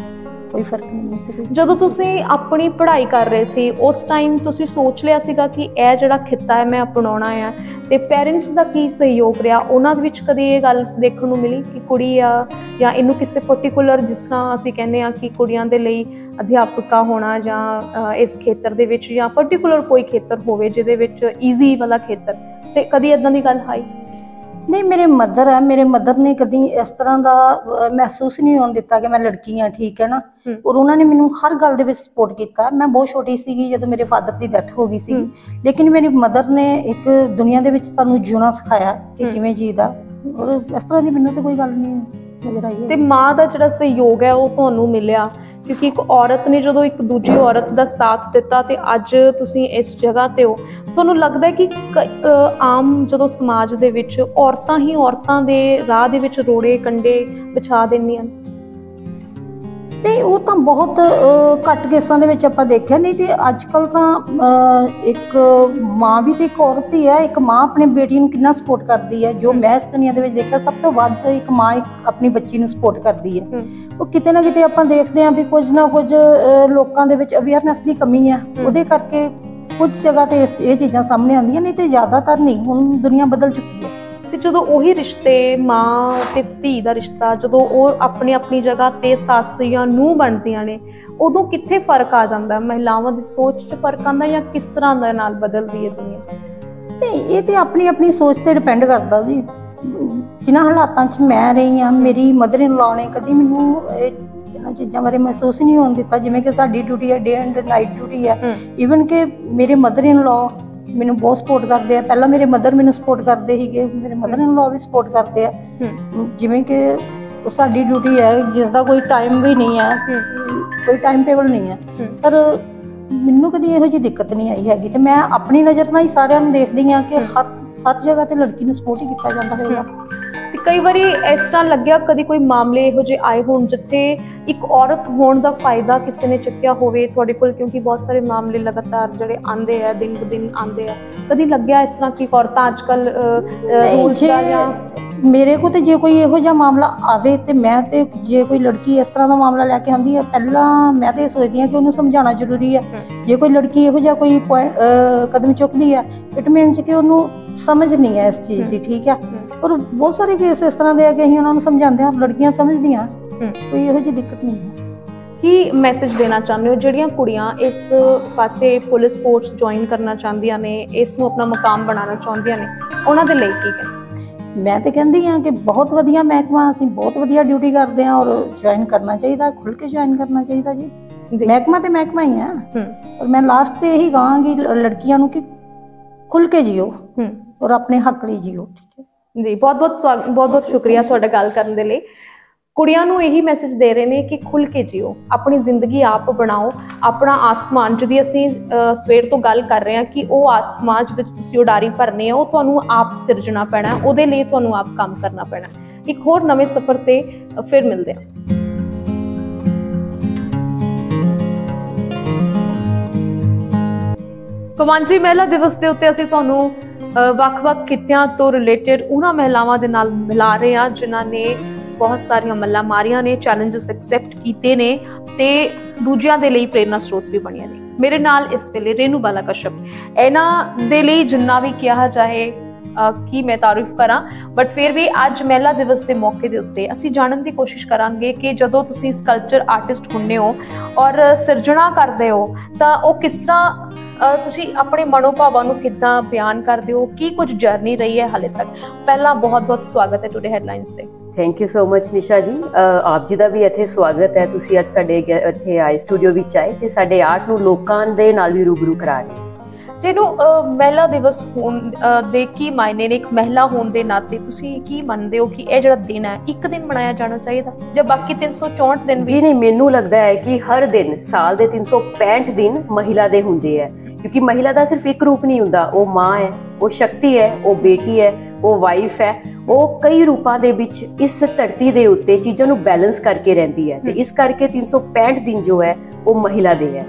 ਕੋਈ ਫਰਕ ਨਹੀਂ। ਜਦੋਂ ਤੁਸੀਂ ਆਪਣੀ ਪੜ੍ਹਾਈ ਕਰ ਰਹੇ ਸੀ ਉਸ ਟਾਈਮ ਤੁਸੀਂ ਸੋਚ ਲਿਆ ਸੀਗਾ ਕਿ ਇਹ ਜਿਹੜਾ ਖਿੱਤਾ ਹੈ ਮੈਂ ਅਪਣਾਉਣਾ ਆ, ਤੇ ਪੇਰੈਂਟਸ ਦਾ ਕੀ ਸਹਿਯੋਗ ਰਿਹਾ? ਉਹਨਾਂ ਦੇ ਵਿੱਚ ਕਦੇ ਇਹ ਗੱਲ ਦੇਖਣ ਨੂੰ ਮਿਲੀ ਕਿ ਕੁੜੀ ਆ ਜਾਂ ਇਹਨੂੰ ਕਿਸੇ ਪਰਟੀਕੂਲਰ, ਜਿਸ ਤਰ੍ਹਾਂ ਅਸੀਂ ਕਹਿੰਦੇ ਆ ਕਿ ਕੁੜੀਆਂ ਦੇ ਲਈ ਅਧਿਆਪਕਾ ਹੋਣਾ ਜਾਂ ਇਸ ਖੇਤਰ ਦੇ ਵਿੱਚ ਜਾਂ ਪਰਟੀਕੂਲਰ ਕੋਈ ਖੇਤਰ ਹੋਵੇ ਜਿਹਦੇ ਵਿੱਚ ਈਜ਼ੀ ਵਾਲਾ ਖੇਤਰ, ਤੇ ਕਦੀ ਇਦਾਂ ਦੀ ਗੱਲ ਆਈ? ਨਹੀਂ, ਮੇਰੇ ਮਦਰ ਹੈ, ਮੇਰੇ ਮਦਰ ਨੇ ਕਦੀ ਇਸ ਤਰ੍ਹਾਂ ਦਾ ਮਹਿਸੂਸ ਨਹੀਂ ਹੋਣ ਦਿੱਤਾ ਕਿ ਮੈਂ ਲੜਕੀ ਹਾਂ, ਠੀਕ ਹੈ ਨਾ। ਔਰ ਉਹਨਾਂ ਨੇ ਮੈਨੂੰ ਹਰ ਗੱਲ ਦੇ ਵਿੱਚ ਸਪੋਰਟ ਕੀਤਾ। ਮੈਂ ਬਹੁਤ ਛੋਟੀ ਸੀਗੀ ਜਦੋਂ ਮੇਰੇ ਫਾਦਰ ਦੀ ਡੈਥ ਹੋ ਗਈ ਸੀ, ਲੇਕਿਨ ਮੇਰੀ ਮਦਰ ਨੇ ਇੱਕ ਦੁਨੀਆ ਦੇ ਵਿੱਚ ਸਾਨੂੰ ਜਿਉਣਾ ਸਿਖਾਇਆ ਕਿ ਕਿਵੇਂ ਜੀਦਾ, ਔਰ ਇਸ ਤਰ੍ਹਾਂ ਦੀ ਮੈਨੂੰ ਤਾਂ ਕੋਈ ਗੱਲ ਨਹੀਂ ਨਜ਼ਰ ਆਈ। ਤੇ ਮਾਂ ਦਾ ਜਿਹੜਾ ਸਹਿਯੋਗ ਹੈ ਉਹ ਤੁਹਾਨੂੰ ਮਿਲਿਆ ਕਿਉਂਕਿ ਇੱਕ ਔਰਤ ਨੇ ਜਦੋਂ ਇੱਕ ਦੂਜੀ ਔਰਤ ਦਾ ਸਾਥ ਦਿੱਤਾ ਤੇ ਅੱਜ ਤੁਸੀਂ ਇਸ ਜਗ੍ਹਾ ਤੇ ਹੋ। ਤੁਹਾਨੂੰ ਲੱਗਦਾ ਕਿ ਆਮ ਜਦੋਂ ਸਮਾਜ ਦੇ ਵਿੱਚ ਔਰਤਾਂ ਹੀ ਔਰਤਾਂ ਦੇ ਰਾਹ ਦੇ ਵਿੱਚ ਰੋੜੇ ਕੰਡੇ ਵਿਛਾ ਦਿੰਦੀਆਂ ਨੇ? ਨਹੀਂ ਉਹ ਤਾਂ ਬਹੁਤ ਘੱਟ ਕੇਸਾਂ ਦੇ ਵਿੱਚ ਆਪਾਂ ਦੇਖਿਆ, ਨਹੀਂ ਤੇ ਅੱਜ ਕੱਲ ਤਾਂ ਇੱਕ ਮਾਂ ਵੀ ਤੇ ਇੱਕ ਔਰਤ ਹੀ ਹੈ। ਇੱਕ ਮਾਂ ਆਪਣੀ ਬੇਟੀ ਨੂੰ ਕਿੰਨਾ ਸਪੋਰਟ ਕਰਦੀ ਹੈ, ਜੋ ਮੈਂ ਇਸ ਦੁਨੀਆ ਦੇ ਵਿੱਚ ਦੇਖਿਆ ਸਭ ਤੋਂ ਵੱਧ ਇੱਕ ਮਾਂ ਆਪਣੀ ਬੱਚੀ ਨੂੰ ਸਪੋਰਟ ਕਰਦੀ ਹੈ। ਉਹ ਕਿਤੇ ਨਾ ਕਿਤੇ ਆਪਾਂ ਦੇਖਦੇ ਹਾਂ ਵੀ ਕੁਝ ਨਾ ਕੁਝ ਲੋਕਾਂ ਦੇ ਵਿੱਚ ਅਵੇਅਰਨੈਸ ਦੀ ਕਮੀ ਹੈ, ਉਹਦੇ ਕਰਕੇ ਕੁਝ ਜਗ੍ਹਾ ਤੇ ਇਹ ਚੀਜ਼ਾਂ ਸਾਹਮਣੇ ਆਉਂਦੀਆਂ, ਨਹੀਂ ਤੇ ਜ਼ਿਆਦਾਤਰ ਨਹੀਂ। ਹੁਣ ਦੁਨੀਆ ਬਦਲ ਚੁੱਕੀ ਹੈ। ਤੇ ਜਦੋਂ ਉਹੀ ਰਿਸ਼ਤੇ ਮਾਂ ਤੇ ਧੀ ਦਾ ਰਿਸ਼ਤਾ ਜਦੋਂ ਉਹ ਆਪਣੀ ਆਪਣੀ ਜਗ੍ਹਾ ਤੇ ਸੱਸ ਜਾਂ ਨੂੰਹ ਬਣਦੀਆਂ ਨੇ, ਉਦੋਂ ਕਿੱਥੇ ਫਰਕ ਆ ਜਾਂਦਾ? ਮਹਿਲਾਵਾਂ ਦੀ ਸੋਚ 'ਚ ਫਰਕ ਆਉਂਦਾ ਜਾਂ ਕਿਸ ਤਰ੍ਹਾਂ ਦੇ ਨਾਲ ਬਦਲਦੀ ਹੈ ਦੁਨੀਆ? ਨਹੀਂ ਇਹ ਤੇ ਆਪਣੀ ਆਪਣੀ ਸੋਚ ਤੇ ਡਿਪੈਂਡ ਕਰਦਾ ਜੀ। ਜਿਨ੍ਹਾਂ ਹਾਲਾਤਾਂ 'ਚ ਮੈਂ ਰਹੀ ਹਾਂ, ਮੇਰੀ ਮਦਰ ਇਨ ਲਾਅ ਨੇ ਕਦੀ ਮੈਨੂੰ ਇਹਨਾਂ ਚੀਜ਼ਾਂ ਬਾਰੇ ਮਹਿਸੂਸ ਨਹੀਂ ਹੋਣ ਦਿੱਤਾ। ਜਿਵੇਂ ਕਿ ਸਾਡੀ ਡਿਊਟੀ ਹੈ ਡੇ ਐਂਡ ਨਾਈਟ ਡਿਊਟੀ ਹੈ। ਈਵਨ ਕਿ ਮੇਰੇ ਮਦਰ ਇਨ ਲਾਅ ਮੈਨੂੰ ਬਹੁਤ ਸਪੋਰਟ ਕਰਦੇ ਆ। ਪਹਿਲਾਂ ਮੇਰੇ ਮਦਰ ਮੈਨੂੰ ਸਪੋਰਟ ਕਰਦੇ ਸੀਗੇ, ਮੇਰੇ ਮਦਰ ਇਨ ਲਾਅ ਵੀ ਸਪੋਰਟ ਕਰਦੇ ਆ। ਜਿਵੇਂ ਕਿ ਸਾਡੀ ਡਿਊਟੀ ਹੈ ਜਿਸ ਦਾ ਕੋਈ ਟਾਈਮ ਵੀ ਨਹੀਂ ਹੈ, ਕੋਈ ਟਾਈਮ ਟੇਬਲ ਨਹੀਂ ਹੈ, ਪਰ ਮੈਨੂੰ ਕਦੀ ਇਹੋ ਜਿਹੀ ਦਿੱਕਤ ਨਹੀਂ ਆਈ ਹੈਗੀ। ਤੇ ਮੈਂ ਆਪਣੀ ਨਜ਼ਰ ਨਾਲ ਹੀ ਸਾਰਿਆਂ ਨੂੰ ਦੇਖਦੀ ਹਾਂ ਕਿ ਹਰ ਜਗ੍ਹਾ ਤੇ ਲੜਕੀ ਨੂੰ ਸਪੋਰਟ ਹੀ ਕੀਤਾ ਜਾਂਦਾ ਹੋਵੇਗਾ। ਤੇ ਕਈ ਵਾਰੀ ਇਸ ਤਰ੍ਹਾਂ ਲੱਗਿਆ ਕਦੀ ਕੋਈ ਮਾਮਲੇ ਇਹੋ ਜਿਹੇ ਆਏ ਹੋਣ ਜਿੱਥੇ ਇੱਕ ਔਰਤ ਹੋਣ ਦਾ ਫਾਇਦਾ ਕਿਸੇ ਨੇ ਚੁੱਕਿਆ ਹੋਵੇ ਤੁਹਾਡੇ ਕੋਲ? ਕਿਉਂਕਿ ਬਹੁਤ ਸਾਰੇ ਮਾਮਲੇ ਲਗਾਤਾਰ ਜਿਹੜੇ ਆਉਂਦੇ ਆ, ਦਿਨ ਬ ਦਿਨ ਆਉਂਦੇ ਆ। ਕਦੀ ਲੱਗਿਆ ਇਸ ਤਰ੍ਹਾਂ ਕਿ ਔਰਤਾਂ ਅੱਜ ਕੱਲ ਮੇਰੇ ਕੋਲ ਤੇ ਜੇ ਕੋਈ ਇਹੋ ਜਿਹਾ ਮਾਮਲਾ ਆਵੇ ਤੇ ਮੈਂ ਤੇ ਜੇ ਕੋਈ ਲੜਕੀ ਇਸ ਤਰ੍ਹਾਂ ਦਾ ਮਾਮਲਾ ਲੈ ਕੇ ਆਉਂਦੀ ਹੈ, ਪਹਿਲਾਂ ਮੈਂ ਤੇ ਇਹ ਸੋਚਦੀ ਹਾਂ ਕਿ ਉਹਨੂੰ ਸਮਝਾਉਣਾ ਜ਼ਰੂਰੀ ਹੈ। ਜੇ ਕੋਈ ਲੜਕੀ ਇਹੋ ਜਿਹਾ ਕੋਈ ਕਦਮ ਚੁੱਕਦੀ ਹੈ, ਇਟ ਮੀਨਸ ਕਿ ਉਹਨੂੰ ਸਮਝ ਨਹੀਂ ਹੈ ਇਸ ਚੀਜ਼ ਦੀ, ਠੀਕ ਹੈ। ਪਰ ਬਹੁਤ ਸਾਰੇ ਕੇਸ ਇਸ ਤਰ੍ਹਾਂ ਦੇ ਆ ਕਿ ਅਸੀਂ ਉਹਨਾਂ ਨੂੰ ਸਮਝਾਉਂਦੇ ਹਾਂ, ਲੜਕੀਆਂ ਸਮਝਦੀਆਂ, ਕੋਈ ਇਹੋ ਜਿਹੀ ਦਿੱਕਤ ਨਹੀਂ ਹੈ। ਕੀ ਮੈਸੇਜ ਦੇਣਾ ਚਾਹੁੰਦੇ ਹੋ ਜਿਹੜੀਆਂ ਕੁੜੀਆਂ ਇਸ ਪਾਸੇ ਪੁਲਿਸ ਫੋਰਸ ਜੁਆਇਨ ਕਰਨਾ ਚਾਹੁੰਦੀਆਂ ਨੇ, ਇਸ ਨੂੰ ਆਪਣਾ ਮੁਕਾਮ ਬਣਾਉਣਾ ਚਾਹੁੰਦੀਆਂ ਨੇ, ਉਹਨਾਂ ਦੇ ਲਈ ਕੀ ਕਹਿਣਾ? ਮੈਂ ਤੇ ਕਹਿੰਦੀ ਹਾਂ ਕਿ ਬਹੁਤ ਵਧੀਆ ਮਹਿਕਮਾ, ਅਸੀਂ ਬਹੁਤ ਵਧੀਆ ਡਿਊਟੀ ਕਰਦੇ ਹਾਂ ਔਰ ਜੁਆਇਨ ਕਰਨਾ ਚਾਹੀਦਾ, ਖੁੱਲ੍ਹ ਕੇ ਜੁਆਇਨ ਕਰਨਾ ਚਾਹੀਦਾ ਜੀ। ਮਹਿਕਮਾ ਤੇ ਮਹਿਕਮਾ ਹੀ ਹੈ। ਔਰ ਮੈਂ ਲਾਸਟ ਤੇ ਇਹੀ ਕਹਾਂਗੀ ਲੜਕੀਆਂ ਨੂੰ ਕਿ ਖੁੱਲ੍ਹ ਕੇ ਜੀਓ ਔਰ ਆਪਣੇ ਹੱਕ ਲਈ ਜੀਓ, ਠੀਕ ਹੈ ਜੀ। ਬਹੁਤ ਸ਼ੁਕਰੀਆ ਤੁਹਾਡਾ ਗੱਲ ਕਰਨ ਦੇ ਲਈ। ਕੁੜੀਆਂ ਨੂੰ ਇਹੀ ਮੈਸੇਜ ਦੇ ਰਹੇ ਨੇ ਕਿ ਖੁੱਲ੍ਹ ਕੇ ਜੀਓ, ਆਪਣੀ ਜ਼ਿੰਦਗੀ ਆਪ ਬਣਾਓ, ਆਪਣਾ ਆਸਮਾਨ ਜਿਹਦੀ ਅਸੀਂ ਸਵੇਰ ਤੋਂ ਗੱਲ ਕਰ ਰਹੇ ਹਾਂ ਕਿ ਉਹ ਆਸਮਾਨ ਜਿਹਦੇ 'ਚ ਤੁਸੀਂ ਉਡਾਰੀ ਭਰਨੀ ਹੈ, ਉਹ ਤੁਹਾਨੂੰ ਆਪ ਸਿਰਜਣਾ ਪੈਣਾ, ਉਹਦੇ ਲਈ ਤੁਹਾਨੂੰ ਆਪ ਕੰਮ ਕਰਨਾ ਪੈਣਾ। ਇੱਕ ਹੋਰ ਨਵੇਂ ਸਫ਼ਰ ਤੇ ਫਿਰ ਮਿਲਦੇ ਹਾਂ। ਕੌਮਾਂਤਰੀ ਮਹਿਲਾ ਦਿਵਸ ਦੇ ਉੱਤੇ ਅਸੀਂ ਤੁਹਾਨੂੰ ਵੱਖ-ਵੱਖ ਖਿੱਤਿਆਂ ਤੋਂ ਰਿਲੇਟਡ ਉਹਨਾਂ ਮਹਿਲਾਵਾਂ ਦੇ ਨਾਲ ਮਿਲਾ ਰਹੇ ਹਾਂ ਜਿਨ੍ਹਾਂ ਨੇ ਬਹੁਤ ਸਾਰੀਆਂ ਮੱਲਾਂ ਮਾਰੀਆਂ ਨੇ, ਚੈਲੰਜਸ ਐਕਸੈਪਟ ਕੀਤੇ ਨੇ ਤੇ ਦੂਜਿਆਂ ਦੇ ਲਈ ਪ੍ਰੇਰਨਾ ਸਰੋਤ ਵੀ ਬਣੀਆਂ ਨੇ। ਮੇਰੇ ਨਾਲ ਇਸ ਵੇਲੇ ਰੇਨੂ ਬਾਲਾ ਕਸ਼ਪ। ਇਹਨਾਂ ਦੇ ਲਈ ਜਿੰਨਾ ਵੀ ਕਿਹਾ ਜਾਏ ਕੀ ਮੈਂ ਤਾਰੀਫ ਕਰਾਂ, ਬਟ ਫਿਰ ਵੀ ਅੱਜ ਮਹਿਲਾ ਦਿਵਸ ਦੇ ਮੌਕੇ ਦੇ ਉੱਤੇ ਅਸੀਂ ਜਾਣਨ ਦੀ ਕੋਸ਼ਿਸ਼ ਕਰਾਂਗੇ ਕਿ ਜਦੋਂ ਤੁਸੀਂ ਸਕਲਪਚਰ ਆਰਟਿਸਟ ਹੁੰਦੇ ਹੋ ਔਰ ਸਿਰਜਣਾ ਕਰਦੇ ਹੋ ਤਾਂ ਉਹ ਕਿਸ ਤਰ੍ਹਾਂ ਤੁਸੀਂ ਆਪਣੇ ਮਨੋਭਾਵਾਂ ਨੂੰ ਕਿੱਦਾਂ ਬਿਆਨ ਕਰਦੇ ਹੋ, ਕੀ ਕੁਝ ਜਰਨੀ ਰਹੀ ਹੈ ਹਾਲੇ ਤੱਕ। ਪਹਿਲਾਂ ਬਹੁਤ-ਬਹੁਤ ਸਵਾਗਤ ਹੈ ਟੁਡੇ ਹੈਡਲਾਈਨਸ ਤੇ। ਥੈਂਕ ਯੂ ਸੋ ਮਚ ਨਿਸ਼ਾ ਜੀ। ਆਪ ਜੀ ਦਾ ਵੀ ਇੱਥੇ ਸਵਾਗਤ ਹੈ। ਤੁਸੀਂ ਅੱਜ ਸਾਡੇ ਇੱਥੇ ਆਏ, ਸਟੂਡੀਓ ਵਿੱਚ ਆਏ ਤੇ ਸਾਡੇ ਆਰਟ ਨੂੰ ਲੋਕਾਂ ਦੇ ਨਾਲ ਵੀ ਰੂਬਰੂ ਕਰਾ ਰਹੇ। ਤੈਨੂੰ ਮਹਿਲਾ ਦਿਵਸ ਹੋਣ ਦੇ ਕੀ ਮਾਇਨੇ ਨੇ? ਇੱਕ ਮਹਿਲਾ ਹੋਣ ਦੇ ਨਾਤੇ ਤੁਸੀਂ ਕੀ ਮੰਨਦੇ ਹੋ ਕਿ ਇਹ ਜਿਹੜਾ ਦਿਨ ਹੈ ਇੱਕ ਦਿਨ ਮਨਾਇਆ ਜਾਣਾ ਚਾਹੀਦਾ ਜਾਂ ਬਾਕੀ 364 ਦਿਨ ਵੀ? ਜੀ ਨਹੀਂ, ਮੈਨੂੰ ਲੱਗਦਾ ਹੈ ਕਿ ਹਰ ਦਿਨ ਸਾਲ ਦੇ 365 ਦਿਨ ਮਹਿਲਾ ਦੇ ਹੁੰਦੇ ਹੈ, ਕਿਉਂਕਿ ਮਹਿਲਾ ਦਾ ਸਿਰਫ ਇੱਕ ਰੂਪ ਨਹੀਂ ਹੁੰਦਾ। ਉਹ ਮਾਂ ਹੈ, ਉਹ ਸ਼ਕਤੀ ਹੈ, ਉਹ ਬੇਟੀ ਹੈ, ਉਹ ਵਾਈਫ ਹੈ, ਉਹ ਕਈ ਰੂਪਾਂ ਦੇ ਵਿੱਚ ਇਸ ਧਰਤੀ ਦੇ ਉੱਤੇ ਚੀਜ਼ਾਂ ਨੂੰ ਬੈਲੈਂਸ ਕਰਕੇ ਰਹਿੰਦੀ ਹੈ ਤੇ ਇਸ ਕਰਕੇ 365 ਦਿਨ ਜੋ ਹੈ ਉਹ ਮਹਿਲਾ ਦੇ ਹੈ।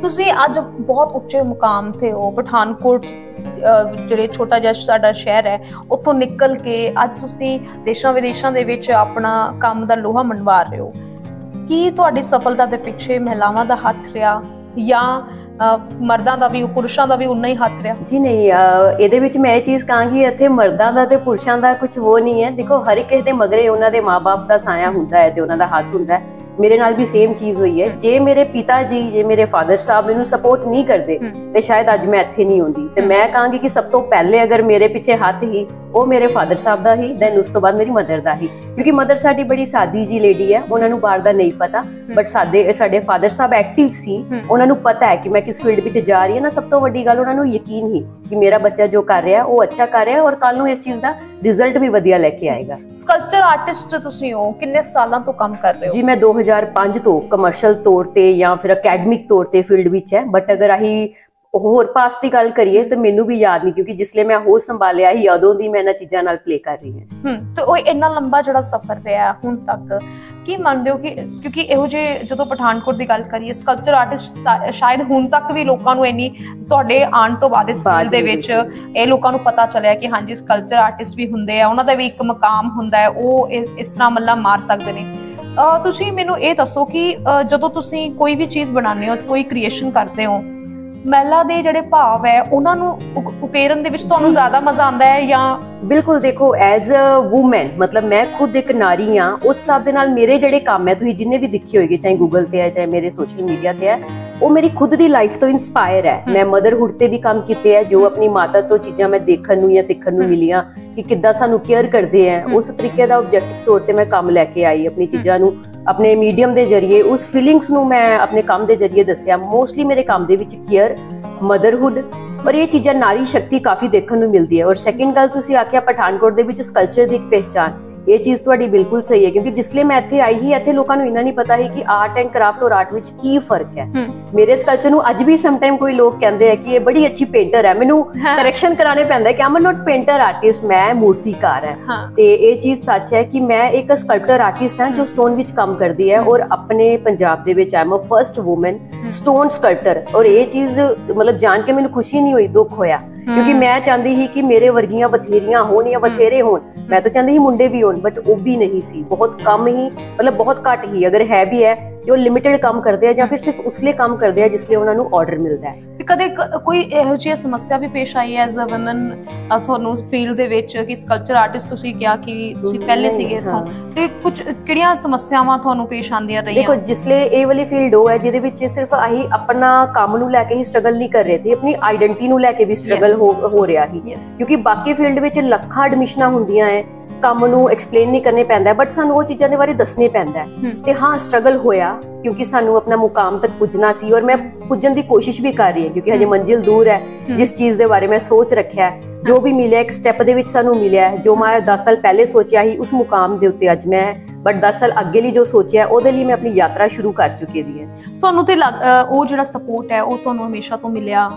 ਤੁਸੀਂ ਅੱਜ ਬਹੁਤ ਉੱਚੇ ਮੁਕਾਮ ਤੇ ਹੋ, ਪਠਾਨਕੋਟ ਜਿਹੜੇ ਛੋਟਾ ਜਿਹਾ ਸਾਡਾ ਸ਼ਹਿਰ ਹੈ ਉੱਥੋਂ ਨਿਕਲ ਕੇ ਅੱਜ ਤੁਸੀਂ ਦੇਸ਼ਾਂ ਵਿਦੇਸ਼ਾਂ ਦੇ ਵਿੱਚ ਆਪਣਾ ਕੰਮ ਦਾ ਲੋਹਾ ਮਨਵਾ ਰਹੇ ਹੋ। ਕੀ ਤੁਹਾਡੀ ਸਫਲਤਾ ਦੇ ਪਿੱਛੇ ਮਹਿਲਾਵਾਂ ਦਾ ਹੱਥ ਰਿਹਾ ਜਾਂ ਮਰਦਾਂ ਦਾ ਵੀ, ਪੁਰਸ਼ਾਂ ਦਾ ਵੀ ਉਨਾ ਹੀ ਹੱਥ ਰਿਹਾ? ਜੀ ਨਹੀਂ, ਇਹਦੇ ਵਿੱਚ ਮੈਂ ਇਹ ਚੀਜ਼ ਕਹਾਂਗੀ ਇੱਥੇ ਮਰਦਾਂ ਦਾ ਤੇ ਪੁਰਸ਼ਾਂ ਦਾ ਕੁਝ ਉਹ ਨਹੀਂ ਹੈ। ਦੇਖੋ, ਹਰ ਇੱਕ ਦੇ ਮਗਰੇ ਉਹਨਾਂ ਦੇ ਮਾਂ-ਬਾਪ ਦਾ ਸਾਇਆ ਹੁੰਦਾ ਹੈ ਤੇ ਉਹਨਾਂ ਦਾ ਹੱਥ ਹੁੰਦਾ ਹੈ। ਮੇਰੇ ਨਾਲ ਵੀ ਸੇਮ ਚੀਜ਼ ਹੋਈ ਹੈ। ਜੇ ਮੇਰੇ ਪਿਤਾ ਜੀ, ਜੇ ਮੇਰੇ ਫਾਦਰ ਸਾਹਿਬ ਮੈਨੂੰ ਸਪੋਰਟ ਨਹੀਂ ਕਰਦੇ ਤੇ ਸ਼ਾਇਦ ਅੱਜ ਮੈਂ ਇੱਥੇ ਨਹੀਂ ਹੁੰਦੀ। ਤੇ ਮੈਂ ਕਹਾਂਗੀ ਕਿ ਸਭ ਤੋਂ ਪਹਿਲੇ ਅਗਰ ਮੇਰੇ ਪਿੱਛੇ ਹੱਥ ਹੀ ਉਹ ਮੇਰੇ ਫਾਦਰ ਸਾਹਿਬ ਦਾ ਹੀ, ਦੈਨ ਉਸ ਤੋਂ ਬਾਅਦ ਮੇਰੀ ਮਦਰ ਦਾ ਹੀ, ਕਿਉਂਕਿ ਮਦਰ ਸਾਡੀ ਬੜੀ ਸਾਦੀ ਜੀ ਲੇਡੀ ਹੈ, ਉਹਨਾਂ ਨੂੰ ਬਾਹਰ ਦਾ ਨਹੀਂ ਪਤਾ, ਬਟ ਸਾਡੇ ਫਾਦਰ ਸਾਹਿਬ ਐਕਟਿਵ ਸੀ, ਉਹਨਾਂ ਨੂੰ ਪਤਾ ਹੈ ਕਿ ਮੈਂ ਕਿਸ ਫੀਲਡ ਵਿੱਚ ਜਾ ਰਹੀ ਹਾਂ ਨਾ। ਸਭ ਤੋਂ ਵੱਡੀ ਗੱਲ, ਉਹਨਾਂ ਨੂੰ ਯਕੀਨ ਹੀ ਕਿ ਮੇਰਾ ਬੱਚਾ ਜੋ ਕਰ ਰਿਹਾ ਉਹ ਅੱਛਾ ਕਰ ਰਿਹਾ ਔਰ ਕੱਲ ਨੂੰ ਇਸ ਚੀਜ਼ ਦਾ ਰਿਜ਼ਲਟ ਵੀ ਵਧੀਆ ਲੈ ਕੇ ਆਏਗਾ। ਸਕਲਪਚਰ ਆਰਟਿਸਟ ਤੁਸੀਂ ਹੋ, ਕਿੰਨੇ ਸਾਲਾਂ ਤੋਂ ਕੰਮ ਕਰ ਰਹੇ ਹੋ? ਜੀ ਮੈਂ 2005 ਤੋਂ ਕਮਰਸ਼ੀਅਲ ਤੌਰ ਤੇ ਜਾਂ ਫਿਰ ਅਕੈਡਮਿਕ ਤੌਰ ਤੇ ਫੀਲਡ ਵਿੱਚ ਹੈ, ਬਟ ਅਗਰ ਅਸੀਂ ਹੋਰ ਪਾਸਟ ਦੀ ਗੱਲ ਕਰੀਏ ਤਾਂ ਮੈਨੂੰ ਵੀ ਯਾਦ ਨਹੀਂ, ਕਿਉਂਕਿ ਜਿਸਲੇ ਮੈਂ ਹੋਸ਼ ਸੰਭਾਲਿਆ ਹੀ ਉਦੋਂ ਦੀ ਮੈਂ ਇਹਨਾਂ ਚੀਜ਼ਾਂ ਨਾਲ ਪਲੇ ਕਰ ਰਹੀ ਹਾਂ। ਤੇ ਉਹ ਇੰਨਾ ਲੰਬਾ ਜਿਹੜਾ ਸਫ਼ਰ ਰਿਹਾ ਹੁਣ ਤੱਕ, ਕੀ ਮੰਨਦੇ ਹੋ ਕਿ ਕਿਉਂਕਿ ਇਹੋ ਜਿਹੇ ਜਦੋਂ ਪਠਾਨਕੋਟ ਦੀ ਗੱਲ ਕਰੀਏ, ਸਕਲਪਚਰ ਆਰਟਿਸਟ ਸ਼ਾਇਦ ਹੁਣ ਤੱਕ ਵੀ ਲੋਕਾਂ ਨੂੰ ਇੰਨੀ, ਤੁਹਾਡੇ ਆਉਣ ਤੋਂ ਬਾਅਦ ਇਸ ਫੀਲਡ ਦੇ ਵਿੱਚ ਇਹ ਲੋਕਾਂ ਨੂੰ ਪਤਾ ਚੱਲਿਆ ਕਿ ਹਾਂਜੀ ਸਕਲਪਚਰ ਆਰਟਿਸਟ ਵੀ ਹੁੰਦੇ ਆ, ਉਹਨਾਂ ਦਾ ਵੀ ਇੱਕ ਮਕਾਮ ਹੁੰਦਾ ਹੈ, ਉਹ ਇਸ ਤਰ੍ਹਾਂ ਮੱਲਾ ਮਾਰ ਸਕਦੇ ਨੇ। ਤੁਸੀਂ ਮੈਨੂੰ ਇਹ ਦੱਸੋ ਕਿ ਜਦੋਂ ਤੁਸੀਂ ਕੋਈ ਵੀ ਚੀਜ਼ ਬਣਾਉਂਦੇ ਹੋ, ਕੋਈ ਕ੍ਰੀਏਸ਼ਨ ਕਰਦੇ ਹੋ, ਮਹਿਲਾ ਦੇ ਜਿਹੜੇ ਭਾਵ ਹੈ ਉਹਨਾਂ ਨੂੰ ਉਕੇਰਨ ਦੇ ਵਿੱਚ ਤੁਹਾਨੂੰ ਜ਼ਿਆਦਾ ਮਜ਼ਾ ਆਉਂਦਾ ਹੈ ਜਾਂ? ਬਿਲਕੁਲ, ਦੇਖੋ ਐਜ਼ ਅ ਵੂਮਨ, ਮਤਲਬ ਮੈਂ ਖੁਦ ਇੱਕ ਨਾਰੀ ਹਾਂ, ਉਸ ਹਿਸਾਬ ਦੇ ਨਾਲ ਮੇਰੇ ਜਿਹੜੇ ਕੰਮ ਹੈ, ਤੁਸੀਂ ਜਿੰਨੇ ਵੀ ਦੇਖੇ ਹੋਏਗੇ, ਚਾਹੇ ਗੂਗਲ ਤੇ ਹੈ ਚਾਹੇ ਮੇਰੇ ਸੋਸ਼ਲ ਮੀਡੀਆ ਤੇ ਹੈ, ਉਹ ਮੇਰੀ ਖੁਦ ਦੀ ਲਾਈਫ ਤੋਂ ਇਨਸਪਾਇਰ ਹੈ। ਮੈਂ ਮਦਰਹੁੱਡ ਤੇ ਵੀ ਕੰਮ ਕੀਤੇ ਹੈ, ਜੋ ਆਪਣੀ ਮਾਤਾ ਤੋਂ ਚੀਜ਼ਾਂ ਮੈਂ ਦੇਖਣ ਨੂੰ ਜਾਂ ਸਿੱਖਣ ਨੂੰ ਮਿਲੀਆਂ ਕਿ ਕਿੱਦਾਂ ਸਾਨੂੰ ਕੇਅਰ ਕਰਦੇ ਆ, ਉਸ ਤਰੀਕੇ ਦਾ ਆਬਜੈਕਟਿਵ ਤੌਰ ਤੇ ਮੈਂ ਕੰਮ ਲੈ ਕੇ ਆਈ, ਆਪਣੀ ਚੀਜ਼ਾਂ ਨੂੰ ਆਪਣੇ ਮੀਡੀਅਮ ਦੇ ਜ਼ਰੀਏ, ਉਸ ਫੀਲਿੰਗਸ ਨੂੰ ਮੈਂ ਆਪਣੇ ਕੰਮ ਦੇ ਜ਼ਰੀਏ ਦੱਸਿਆ। ਮੋਸਟਲੀ ਮੇਰੇ ਕੰਮ ਦੇ ਵਿੱਚ ਕੇਅਰ, ਮਦਰਹੁੱਡ ਔਰ ਇਹ ਚੀਜ਼ਾਂ, ਨਾਰੀ ਸ਼ਕਤੀ ਕਾਫੀ ਦੇਖਣ ਨੂੰ ਮਿਲਦੀ ਹੈ। ਔਰ ਸੈਕਿੰਡ ਗੱਲ, ਤੁਸੀਂ ਆਖਿਆ ਪਠਾਨਕੋਟ ਦੇ ਵਿੱਚ ਸਕਲਪਚਰ ਦੀ ਇੱਕ ਪਹਿਚਾਨ, ਇਹ ਚੀਜ਼ ਤੁਹਾਡੀ ਬਿਲਕੁਲ ਸਹੀ ਹੈ, ਕਿਉਂਕਿ ਜਿਸਲੇ ਮੈਂ ਇੱਥੇ ਆਈ ਹੀ, ਇੱਥੇ ਲੋਕਾਂ ਨੂੰ ਇੰਨਾ ਨਹੀਂ ਪਤਾ ਸੀ ਕਿ ਆਰਟ ਐਂਡ ਕਰਾਫਟ ਔਰ ਆਰਟ ਵਿੱਚ ਕੀ ਫਰਕ ਹੈ। ਮੇਰੇ ਸਕਲਪਚਰ ਨੂੰ ਅੱਜ ਵੀ ਸਮਟਾਈਮ ਕੋਈ ਲੋਕ ਕਹਿੰਦੇ ਆ ਕਿ ਇਹ ਬੜੀ ਅੱਛੀ ਪੇਂਟਰ ਹੈ, ਮੈਨੂੰ ਕਰੈਕਸ਼ਨ ਕਰਾਣੇ ਪੈਂਦਾ ਕਿ ਆਮ ਨੋਟ ਪੇਂਟਰ ਆਰਟਿਸਟ, ਮੈਂ ਮੂਰਤੀਕਾਰ ਹੈ। ਤੇ ਇਹ ਚੀਜ਼ ਸੱਚ ਹੈ ਕਿ ਮੈਂ ਇੱਕ ਸਕਲਪਟਰ ਆਰਟਿਸਟ ਹਾਂ ਜੋ ਸਟੋਨ ਵਿੱਚ ਕੰਮ ਕਰਦੀ ਹੈ, ਔਰ ਆਪਣੇ ਪੰਜਾਬ ਦੇ ਵਿੱਚ I am a first woman stone sculptor. ਔਰ ਇਹ ਚੀਜ਼ ਮਤਲਬ ਜਾਣ ਕੇ ਮੈਨੂੰ ਖੁਸ਼ੀ ਨਹੀਂ ਹੋਈ, ਦੁੱਖ ਹੋਇਆ, ਕਿਉਂਕਿ ਮੈਂ ਚਾਹੁੰਦੀ ਸੀ ਕਿ ਮੇਰੇ ਵਰਗੀਆਂ ਬਥੇਰੀਆਂ ਹੋਣ ਜਾਂ ਬਥੇਰੇ ਹੋਣ, ਮੈਂ ਤਾਂ ਚਾਹੁੰਦੀ ਸੀ ਮੁੰਡੇ ਵੀ ਹੋਣ, ਬਟ ਉਹ ਵੀ ਨਹੀਂ ਸੀ, ਬਹੁਤ ਕਮ ਹੀ, ਮਤਲਬ ਬਹੁਤ ਘੱਟ ਹੀ, ਅਗਰ ਹੈ ਵੀ ਹੈ ਤੇ ਉਹ ਲਿਮਿਟਡ ਕੰਮ ਕਰਦੇ ਆ ਜਾਂ ਫਿਰ ਸਿਰਫ ਉਸਲੇ ਕੰਮ ਕਰਦੇ ਆ ਜਿਸਲੇ ਉਹਨਾਂ ਨੂੰ ਆਰਡਰ ਮਿਲਦਾ ਹੈ। ਤੇ ਕਦੇ ਕੋਈ ਇਹੋ ਜਿਹੀ ਸਮੱਸਿਆ ਵੀ ਪੇਸ਼ ਆਈ ਐਜ਼ ਅ ਵੂਮਨ ਤੁਹਾਨੂੰ ਫੀਲਡ ਦੇ ਵਿੱਚ ਕਿ ਸਕਲਪਚਰ ਆਰਟਿਸਟ ਤੁਸੀਂ ਕਿਹਾ ਕਿ ਤੁਸੀਂ ਪਹਿਲੇ ਸੀਗੇ ਇੱਥੋਂ, ਤੇ ਕੁਝ ਕਿਹੜੀਆਂ ਸਮੱਸਿਆਵਾਂ ਤੁਹਾਨੂੰ ਪੇਸ਼ ਆਉਂਦੀਆਂ ਰਹੀਆਂ? ਦੇਖੋ, ਜਿਸਲੇ ਇਹ ਵਾਲੀ ਫੀਲਡ ਉਹ ਹੈ ਜਿਹਦੇ ਵਿੱਚ ਸਿਰਫ ਅਸੀਂ ਆਪਣਾ ਕੰਮ ਨੂੰ ਲੈ ਕੇ ਹੀ ਸਟਰਗਲ ਨਹੀਂ ਕਰ ਰਹੇ ਥੇ, ਆਪਣੀ ਆਈਡੈਂਟਿਟੀ ਨੂੰ ਲੈ ਕੇ ਵੀ ਸਟਰਗਲ ਹੋ ਰਿਹਾ ਹੀ, ਕਿਉਂਕਿ ਬਾਕੀ ਫੀਲਡ ਵਿੱਚ ਲੱਖਾਂ ਐਡਮਿਸ਼ਨਾਂ ਹੁੰਦੀਆਂ ਹੈ, ਕੰਮ ਨੂੰ ਐਕਸਪਲੇਨ ਨਹੀਂ ਕਰਨੇ ਪੈਂਦਾ, ਬਟ ਸਾਨੂੰ ਉਹ ਚੀਜ਼ਾਂ ਦੇ ਬਾਰੇ ਦੱਸਣੇ ਪੈਂਦਾ ਹੈ। ਤੇ ਹਾਂ, ਸਟਰਗਲ ਹੋਇਆ ਕਿਉਂਕਿ ਸਾਨੂੰ ਆਪਣਾ ਮੁਕਾਮ ਤੱਕ ਪੁੱਜਣਾ ਸੀ, ਔਰ ਮੈਂ ਪੁੱਜਣ ਦੀ ਕੋਸ਼ਿਸ਼ ਵੀ ਕਰ ਰਹੀ ਹਾਂ, ਕਿਉਂਕਿ ਹਜੇ ਮੰਜ਼ਿਲ ਦੂਰ ਹੈ। ਜਿਸ ਚੀਜ਼ ਦੇ ਬਾਰੇ ਮੈਂ ਸੋਚ ਰੱਖਿਆ, ਜੋ ਵੀ ਮਿਲਿਆ ਇੱਕ ਸਟੈਪ ਦੇ ਵਿੱਚ ਸਾਨੂੰ ਮਿਲਿਆ, ਜੋ ਮੈਂ 10 ਸਾਲ ਪਹਿਲੇ ਸੋਚਿਆ ਸੀ ਉਸ ਮੁਕਾਮ ਦੇ ਉੱਤੇ ਅੱਜ ਮੈਂ, ਬਟ 10 ਸਾਲ ਅੱਗੇ ਲਈ ਜੋ ਸੋਚਿਆ ਉਹਦੇ ਲਈ ਮੈਂ ਆਪਣੀ ਯਾਤਰਾ ਸ਼ੁਰੂ ਕਰ ਚੁੱਕੀ ਦੀ ਹੈ। ਤੁਹਾਨੂੰ ਤੇ ਉਹ ਜਿਹੜਾ ਸਪੋਰਟ ਹੈ ਉਹ ਤੁਹਾਨੂੰ ਹਮੇਸ਼ਾ ਤੋਂ ਮਿਲਿਆ,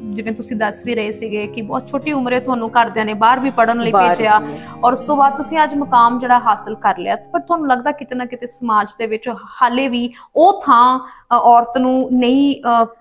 ਜਿਵੇਂ ਤੁਸੀਂ ਦੱਸ ਵੀ ਰਹੇ ਸੀਗੇ ਕਿ ਬਹੁਤ ਛੋਟੀ ਉਮਰੇ ਤੁਹਾਨੂੰ ਘਰਦਿਆਂ ਨੇ ਬਾਹਰ ਵੀ ਪੜ੍ਹਨ ਲਈ ਭੇਜਿਆ, ਔਰ ਉਸ ਤੋਂ ਬਾਅਦ ਤੁਸੀਂ ਅੱਜ ਮੁਕਾਮ ਜਿਹੜਾ ਹਾਸਲ ਕਰ ਲਿਆ, ਪਰ ਤੁਹਾਨੂੰ ਲੱਗਦਾ ਕਿਤੇ ਨਾ ਕਿਤੇ ਸਮਾਜ ਦੇ ਵਿੱਚ ਹਾਲੇ ਵੀ ਉਹ ਥਾਂ ਔਰਤ ਨੂੰ ਨਹੀਂ,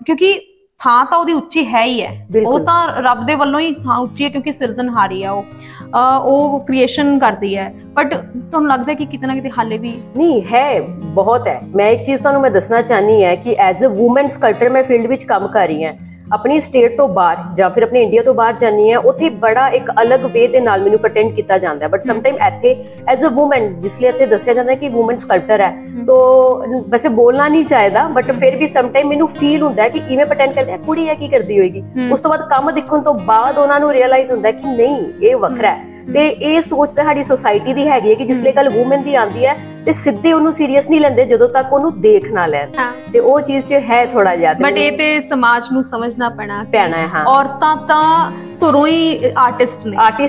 ਕਿਉਂਕਿ ਥਾਂ ਤਾਂ ਉਹਦੀ ਉੱਚੀ ਹੈ ਹੀ ਹੈ, ਉਹ ਤਾਂ ਰੱਬ ਦੇ ਵੱਲੋਂ ਹੀ ਥਾਂ ਉੱਚੀ ਹੈ, ਕਿਉਂਕਿ ਸਿਰਜਣਹਾਰੀ ਆ ਉਹ ਕ੍ਰੀਏਸ਼ਨ ਕਰਦੀ ਹੈ, ਬਟ ਤੁਹਾਨੂੰ ਲੱਗਦਾ ਕਿ ਕਿਤੇ ਨਾ ਕਿਤੇ ਹਾਲੇ ਵੀ ਨਹੀਂ ਹੈ, ਬਹੁਤ ਹੈ। ਮੈਂ ਇੱਕ ਚੀਜ਼ ਤੁਹਾਨੂੰ ਮੈਂ ਦੱਸਣਾ ਚਾਹਨੀ ਹੈ ਕਿ ਐਜ਼ ਅ ਵੂਮਨ ਸਕਲਪਟਰ ਮੈਂ ਫੀਲਡ ਵਿੱਚ ਕੰਮ ਕਰ ਰਹੀ ਹਾਂ, ਆਪਣੀ ਸਟੇਟ ਤੋਂ ਬਾਹਰ ਜਾਂ ਫਿਰ ਆਪਣੇ ਇੰਡੀਆ ਤੋਂ ਬਾਹਰ ਜਾਨੀ ਹੈ, ਉੱਥੇ ਬੜਾ ਇੱਕ ਅਲੱਗ ਵੇ ਦੇ ਨਾਲ ਮੈਨੂੰ ਪ੍ਰਟੈਂਡ ਕੀਤਾ ਜਾਂਦਾ ਹੈ, ਬਟ ਸਮਟਾਈਮ ਇੱਥੇ ਐਜ਼ ਅ ਵੂਮਨ ਜਿਸ ਲਈ ਇੱਥੇ ਦੱਸਿਆ ਜਾਂਦਾ ਕਿ ਵੂਮਨ ਸਕਲਪਟਰ ਹੈ, ਤਾਂ ਵੈਸੇ ਬੋਲਣਾ ਨਹੀਂ ਚਾਹੀਦਾ, ਬਟ ਫਿਰ ਵੀ ਸਮਟਾਈਮ ਮੈਨੂੰ ਫੀਲ ਹੁੰਦਾ ਹੈ ਕਿ ਇਵੇਂ ਪ੍ਰਟੈਂਡ ਕਰਦੇ ਆ ਕੁੜੀ ਹੈ ਕੀ ਕਰਦੀ ਹੋਏਗੀ, ਉਸ ਤੋਂ ਬਾਅਦ ਕੰਮ ਦੇਖਣ ਤੋਂ ਬਾਅਦ ਉਹਨਾਂ ਨੂੰ ਰਿਅਲਾਈਜ਼ ਹੁੰਦਾ ਕਿ ਨਹੀਂ ਇਹ ਵੱਖਰਾ ਹੈ। ਤੇ ਇਹ ਸੋਚ ਤਾਂ ਸਾਡੀ ਸੋਸਾਇਟੀ ਦੀ ਹੈਗੀ ਹੈ ਕਿ ਜਿਸਲੇ ਗੱਲ ਵੂਮਨ ਦੀ ਆਉਂਦੀ ਹੈ ਤੇ ਸਿੱਧੇ ਉਹਨੂੰ ਸੀਰੀਅਸ ਨਹੀਂ ਲੈਂਦੇ ਜਦੋਂ ਤੱਕ ਉਹਨੂੰ ਦੇਖ ਨਾ ਲੈਣ, ਤੇ ਉਹ ਚੀਜ਼ 'ਚ ਹੈ ਥੋੜਾ ਜਿਹਾ, ਬਟ ਇਹ ਤੇ ਸਮਾਜ ਨੂੰ ਸਮਝਣਾ ਪੈਣਾ ਹੈ। ਹਾਂ, ਔਰਤਾਂ ਤਾਂ ਧੁਰੋਂ ਹੀ ਆਰਟਿਸਟ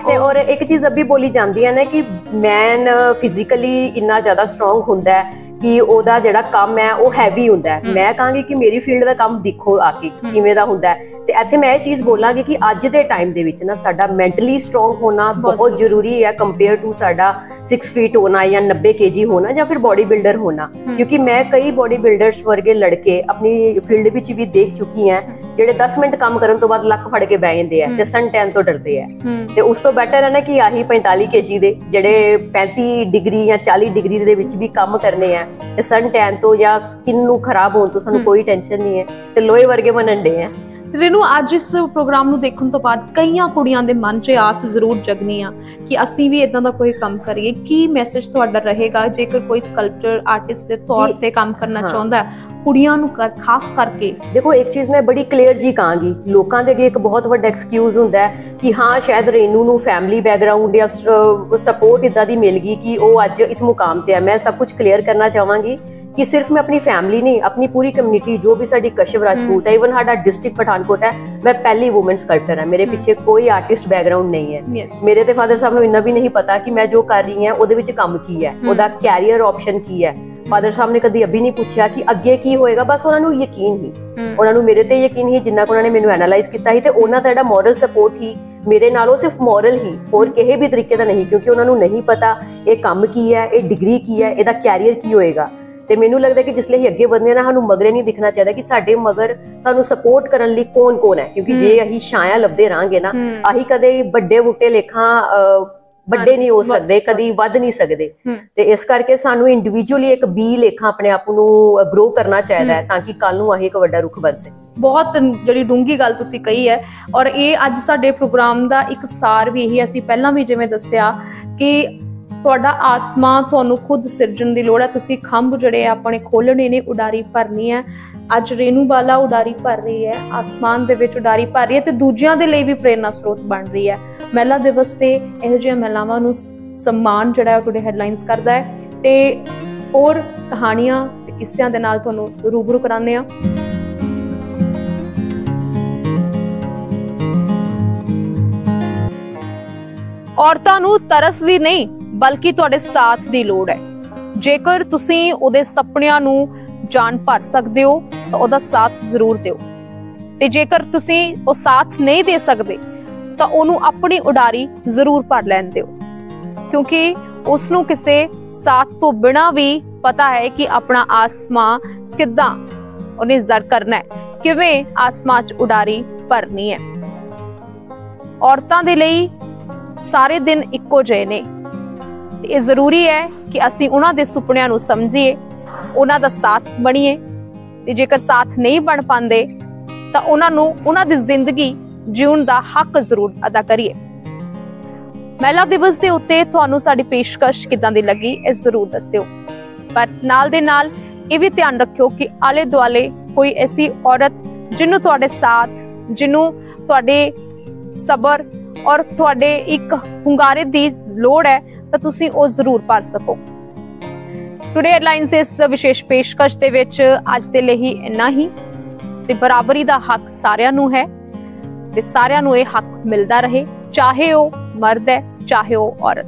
ਹੈ। ਔਰ ਇੱਕ ਚੀਜ਼ ਅੱਬੀ ਬੋਲੀ ਜਾਂਦੀ ਹੈ ਨਾ ਕਿ ਮੈਨ ਫਿਜ਼ੀਕਲੀ ਇੰਨਾ ਜ਼ਿਆਦਾ ਸਟਰੋਂਗ ਹੁੰਦਾ ਹੈ ਕਿ ਉਹਦਾ ਜਿਹੜਾ ਕੰਮ ਹੈ ਉਹ ਹੈਵੀ ਹੁੰਦਾ ਹੈ। ਮੈਂ ਕਹਾਂਗੀ ਕਿ ਮੇਰੀ ਫੀਲਡ ਦਾ ਕੰਮ ਦੇਖੋ ਆ ਕੇ ਕਿਵੇਂ ਦਾ ਹੁੰਦਾ ਹੈ, ਤੇ ਇੱਥੇ ਮੈਂ ਇਹ ਚੀਜ਼ ਬੋਲਾਂਗੀ ਕਿ ਅੱਜ ਦੇ ਟਾਈਮ ਦੇ ਵਿੱਚ ਨਾ ਸਾਡਾ ਮੈਂਟਲੀ ਸਟਰੋਂਗ ਹੋਣਾ ਬਹੁਤ ਜ਼ਰੂਰੀ ਹੈ ਕੰਪੇਅਰ ਟੂ ਸਾਡਾ 6 ਫੀਟ ਹੋਣਾ ਜਾਂ 90 kg ਹੋਣਾ ਜਾਂ ਫਿਰ ਬੋਡੀ ਬਿਲਡਰ ਹੋਣਾ, ਕਿਉਂਕਿ ਮੈਂ ਕਈ ਬੋਡੀ ਬਿਲਡਰਸ ਵਰਗੇ ਲੜਕੇ ਆਪਣੀ ਫੀਲਡ ਵਿੱਚ ਵੀ ਦੇਖ ਚੁੱਕੀ ਹਾਂ ਜਿਹੜੇ 10 ਮਿੰਟ ਕੰਮ ਕਰਨ ਤੋਂ ਬਾਅਦ ਲੱਕ ਫੜ ਕੇ ਬਹਿ ਜਾਂਦੇ ਆ ਤੇ ਸਨ ਟੈਨ ਤੋਂ ਡਰਦੇ ਆ, ਤੇ ਉਸ ਤੋਂ ਬੈਟਰ ਹੈ ਨਾ ਕਿ ਆਹੀ 45 kg ਦੇ ਜਿਹੜੇ 35 ਡਿਗਰੀ ਜਾਂ 40 ਡਿਗਰੀ ਦੇ ਵਿੱਚ ਵੀ ਕੰਮ ਕਰਨੇ ਆ, ਤੇ ਸਨ ਟੈਨ ਤੋਂ ਜਾਂ ਸਕਿਨ ਨੂੰ ਖਰਾਬ ਹੋਣ ਤੋਂ ਸਾਨੂੰ ਕੋਈ ਟੈਨਸ਼ਨ ਨਹੀਂ ਹੈ, ਤੇ ਲੋਹੇ ਵਰਗੇ ਬਣਨ ਡੇ ਆ। ਰੇਨੂ, ਅੱਜ ਇਸ ਪ੍ਰੋਗਰਾਮ ਨੂੰ ਦੇਖਣ ਤੋਂ ਬਾਅਦ ਕਈਆਂ ਕੁੜੀਆਂ ਦੇ ਮਨ 'ਚ ਆਸ ਜ਼ਰੂਰ ਜਗਨੀ ਆ ਕਿ ਅਸੀਂ ਵੀ ਇਦਾਂ ਦਾ ਕੋਈ ਕੰਮ ਕਰੀਏ। ਕੀ ਮੈਸੇਜ ਤੁਹਾਡਾ ਰਹੇਗਾ ਜੇਕਰ ਕੋਈ ਸਕਲਪਚਰ ਆਰਟਿਸਟ ਦੇ ਤੌਰ ਤੇ ਕੰਮ ਕਰਨਾ ਚਾਹੁੰਦਾ ਕੁੜੀਆਂ ਨੂੰ, ਖਾਸ ਕਰਕੇ? ਦੇਖੋ, ਇੱਕ ਚੀਜ਼ ਮੈਂ ਬੜੀ ਕਲੀਅਰ ਜੀ ਕਹਾਂਗੀ, ਲੋਕਾਂ ਦੇ ਅੱਗੇ ਇੱਕ ਬਹੁਤ ਵੱਡਾ ਐਕਸਕਿਊਜ਼ ਹੁੰਦਾ ਹੈ ਕਿ ਹਾਂ ਸ਼ਾਇਦ ਰੇਨੂ ਨੂੰ ਫੈਮਿਲੀ ਬੈਕਗ੍ਰਾਉਂਡ ਜਾਂ ਸਪੋਰਟ ਇਦਾਂ ਦੀ ਮਿਲ ਗਈ ਕਿ ਉਹ ਅੱਜ ਇਸ ਮੁਕਾਮ ਤੇ ਹੈ। ਮੈਂ ਸਭ ਕੁਝ ਕਲੀਅਰ ਕਰਨਾ ਚਾਹਾਂਗੀ ਕਿ ਸਿਰਫ ਮੈਂ ਆਪਣੀ ਫੈਮਿਲੀ ਨਹੀਂ, ਆਪਣੀ ਪੂਰੀ ਕਮਿਊਨਿਟੀ ਜੋ ਵੀ ਸਾਡੀ ਕਸ਼ਵ ਰਾਜਪੂਤ ਹੈ, ਇਵਨ ਸਾਡਾ ਡਿਸਟ੍ਰਿਕਟ ਪਠਾਨਕੋਟ ਹੈ, ਮੈਂ ਪਹਿਲੀ ਵੂਮਨ ਸਕਲਪਟਰ ਹਾਂ, ਮੇਰੇ ਪਿੱਛੇ ਕੋਈ ਆਰਟਿਸਟ ਬੈਕਗ੍ਰਾਉਂਡ ਨਹੀਂ ਹੈ। ਮੇਰੇ ਤੇ ਫਾਦਰ ਸਾਹਿਬ ਨੂੰ ਇੰਨਾ ਵੀ ਨਹੀਂ ਪਤਾ ਕਿ ਮੈਂ ਜੋ ਕਰ ਰਹੀ ਹਾਂ ਉਹਦੇ ਵਿੱਚ ਕੰਮ ਕੀ ਹੈ, ਉਹਦਾ ਕੈਰੀਅਰ ਆਪਸ਼ਨ ਕੀ ਹੈ, ਫਾਦਰ ਸਾਹਿਬ ਨੇ ਕਦੀ ਅਭੀ ਨਹੀਂ ਪੁੱਛਿਆ ਕਿ ਅੱਗੇ ਕੀ ਹੋਏਗਾ, ਬਸ ਉਹਨਾਂ ਨੂੰ ਯਕੀਨ ਹੀ, ਉਹਨਾਂ ਨੂੰ ਮੇਰੇ ਤੇ ਯਕੀਨ ਹੀ, ਜਿੰਨਾ ਕੁ ਉਹਨਾਂ ਨੇ ਮੈਨੂੰ ਐਨਾਲਾਈਜ਼ ਕੀਤਾ ਸੀ, ਤੇ ਉਹਨਾਂ ਦਾ ਜਿਹੜਾ ਮੋਰਲ ਸਪੋਰਟ ਹੀ ਮੇਰੇ ਨਾਲ, ਉਹ ਸਿਰਫ ਮੋਰਲ ਹੀ, ਹੋਰ ਕਿਸੇ ਵੀ ਤਰੀਕੇ ਦਾ ਨਹੀਂ, ਕਿਉਂਕਿ ਉਹਨਾਂ ਨੂੰ ਨਹੀਂ ਪਤਾ ਇਹ ਕੰਮ ਕੀ ਹੈ, ਇਹ ਡਿਗਰੀ ਕੀ ਹੈ, ਇਹਦਾ ਕੈਰੀਅਰ ਕੀ ਹੋਏਗਾ। ਤੇ ਮੈਨੂੰ ਲੱਗਦਾ ਕਿ ਜਿਸ ਲਈ ਅੱਗੇ ਵਧਦੇ ਨਾ, ਸਾਨੂੰ ਮਗਰੇ ਨਹੀਂ ਦਿਖਣਾ ਚਾਹੀਦਾ ਕਿ ਸਾਡੇ ਮਗਰ ਸਾਨੂੰ ਸਪੋਰਟ ਕਰਨ ਲਈ ਕੌਣ ਕੌਣ ਹੈ, ਕਿਉਂਕਿ ਜੇ ਅਸੀਂ ਛਾਇਆ ਲੱਭਦੇ ਰਾਂਗੇ ਨਾ, ਅਸੀਂ ਕਦੇ ਵੱਡੇ ਬੂਟੇ ਲੇਖਾਂ ਵੱਡੇ ਨਹੀਂ ਹੋ ਸਕਦੇ, ਕਦੀ ਵੱਧ ਨਹੀਂ ਸਕਦੇ। ਤੇ ਇਸ ਕਰਕੇ ਸਾਨੂੰ ਇੰਡੀਵਿਜੂਅਲੀ ਇੱਕ ਬੀ ਲੇਖਾਂ ਆਪਣੇ ਆਪ ਨੂੰ ਗਰੋ ਕਰਨਾ ਚਾਹੀਦਾ ਹੈ, ਤਾਂ ਕਿ ਕੱਲ ਨੂੰ ਅਸੀਂ ਇੱਕ ਵੱਡਾ ਰੁੱਖ ਬਣ ਸਕੇ। ਬਹੁਤ ਜਿਹੜੀ ਡੂੰਗੀ ਗੱਲ ਤੁਸੀਂ ਕਹੀ ਹੈ, ਔਰ ਇਹ ਅੱਜ ਸਾਡੇ ਪ੍ਰੋਗਰਾਮ ਦਾ ਇੱਕ ਸਾਰ ਵੀ ਇਹੀ, ਅਸੀਂ ਪਹਿਲਾਂ ਵੀ ਜਿਵੇਂ ਦੱਸਿਆ ਕਿ ਤੁਹਾਡਾ ਆਸਮਾਨ ਤੁਹਾਨੂੰ ਖੁਦ ਸਿਰਜਣ ਦੀ ਲੋੜ ਹੈ। ਤੁਸੀਂ ਖੰਭ ਜਿਹੜੇ ਆਪਣੇ ਖੋਲਣੇ ਨੇ, ਉਡਾਰੀ ਭਰਨੀ ਹੈ। ਅੱਜ ਰੇਨੂ ਬਾਲਾ ਉਡਾਰੀ ਭਰ ਰਹੀ ਹੈ, ਆਸਮਾਨ ਦੇ ਵਿੱਚ ਉਡਾਰੀ ਭਰ ਰਹੀ ਹੈ, ਤੇ ਦੂਜਿਆਂ ਦੇ ਲਈ ਵੀ ਪ੍ਰੇਰਨਾ ਸਰੋਤ ਬਣ ਰਹੀ ਹੈ। ਮਹਿਲਾ ਦਿਵਸ ਤੇ ਇਹੋ ਜਿਹੀਆਂ ਮਹਿਲਾਵਾਂ ਨੂੰ ਸਨਮਾਨ ਜਿਹੜਾ ਉਹ ਤੁਹਾਡੇ ਹੈਡਲਾਈਨਸ ਕਰਦਾ ਹੈ, ਤੇ ਹੋਰ ਕਹਾਣੀਆਂ ਤੇ ਕਿੱਸਿਆਂ ਦੇ ਨਾਲ ਤੁਹਾਨੂੰ ਰੂਬਰੂ ਕਰਾਉਂਦੇ ਆ। ਔਰਤਾਂ ਨੂੰ ਤਰਸ ਦੀ ਨਹੀਂ, ਬਲਕਿ ਤੁਹਾਡੇ ਸਾਥ ਦੀ ਲੋੜ ਹੈ। ਜੇਕਰ ਤੁਸੀਂ ਉਹਦੇ ਸੁਪਨਿਆਂ ਨੂੰ ਜਾਨ ਭਰ ਸਕਦੇ ਹੋ ਤਾਂ ਉਹਦਾ ਸਾਥ ਜ਼ਰੂਰ ਦਿਓ, ਤੇ ਜੇਕਰ ਤੁਸੀਂ ਉਹ ਸਾਥ ਨਹੀਂ ਦੇ ਸਕਦੇ ਤਾਂ ਉਹਨੂੰ ਆਪਣੀ ਉਡਾਰੀ ਜ਼ਰੂਰ ਭਰ ਲੈਣ ਦਿਓ, ਕਿਉਂਕਿ ਉਸ ਨੂੰ ਕਿਸੇ ਸਾਥ ਤੋਂ ਬਿਨਾਂ ਵੀ ਪਤਾ ਹੈ ਕਿ ਆਪਣਾ ਆਸਮਾਂ ਕਿੱਦਾਂ ਉਹਨੇ ਜ਼ਰ ਕਰਨਾ ਹੈ, ਕਿਵੇਂ ਆਸਮਾਂ 'ਚ ਉਡਾਰੀ ਭਰਨੀ ਹੈ। ਔਰਤਾਂ ਦੇ ਲਈ ਸਾਰੇ ਦਿਨ ਇੱਕੋ ਜਿਹੇ ਨੇ, ਤੇ ਇਹ ਜ਼ਰੂਰੀ ਹੈ ਕਿ ਅਸੀਂ ਉਹਨਾਂ ਦੇ ਸੁਪਨਿਆਂ ਨੂੰ ਸਮਝੀਏ, ਉਹਨਾਂ ਦਾ ਸਾਥ ਬਣੀਏ, ਤੇ ਜੇਕਰ ਸਾਥ ਨਹੀਂ ਬਣ ਪਾਉਂਦੇ ਤਾਂ ਉਹਨਾਂ ਨੂੰ ਉਹਨਾਂ ਦੀ ਜ਼ਿੰਦਗੀ ਜਿਉਣ ਦਾ ਹੱਕ ਜ਼ਰੂਰ ਅਦਾ ਕਰੀਏ। ਮਹਿਲਾ ਦਿਵਸ ਦੇ ਉੱਤੇ ਤੁਹਾਨੂੰ ਸਾਡੀ ਪੇਸ਼ਕਸ਼ ਕਿੱਦਾਂ ਦੀ ਲੱਗੀ, ਇਹ ਜ਼ਰੂਰ ਦੱਸਿਓ, ਪਰ ਨਾਲ ਦੇ ਨਾਲ ਇਹ ਵੀ ਧਿਆਨ ਰੱਖਿਓ ਕਿ ਆਲੇ ਦੁਆਲੇ ਕੋਈ ਐਸੀ ਔਰਤ ਜਿਹਨੂੰ ਤੁਹਾਡੇ ਸਾਥ, ਜਿਹਨੂੰ ਤੁਹਾਡੇ ਸਬਰ ਔਰ ਤੁਹਾਡੇ ਇੱਕ ਹੁੰਗਾਰੇ ਦੀ ਲੋੜ ਹੈ, ਤਾਂ ਤੁਸੀਂ ਉਹ ਜ਼ਰੂਰ ਭਰ ਸਕੋ। ਟੁਡੇ ਹੈਡਲਾਈਨਸ ਦੇ ਇਸ ਵਿਸ਼ੇਸ਼ ਪੇਸ਼ਕਸ਼ ਦੇ ਵਿੱਚ ਅੱਜ ਦੇ ਲਈ ਇੰਨਾ ਹੀ, ਤੇ ਬਰਾਬਰੀ ਦਾ ਹੱਕ ਸਾਰਿਆਂ ਨੂੰ ਹੈ, ਤੇ ਸਾਰਿਆਂ ਨੂੰ ਇਹ ਹੱਕ ਮਿਲਦਾ ਰਹੇ, ਚਾਹੇ ਉਹ ਮਰਦ ਹੈ ਚਾਹੇ ਉਹ ਔਰਤ।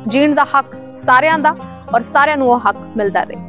ਜੀਣ ਦਾ ਹੱਕ ਸਾਰਿਆਂ ਦਾ, ਔਰ ਸਾਰਿਆਂ ਨੂੰ ਉਹ ਹੱਕ ਮਿਲਦਾ ਰਹੇ।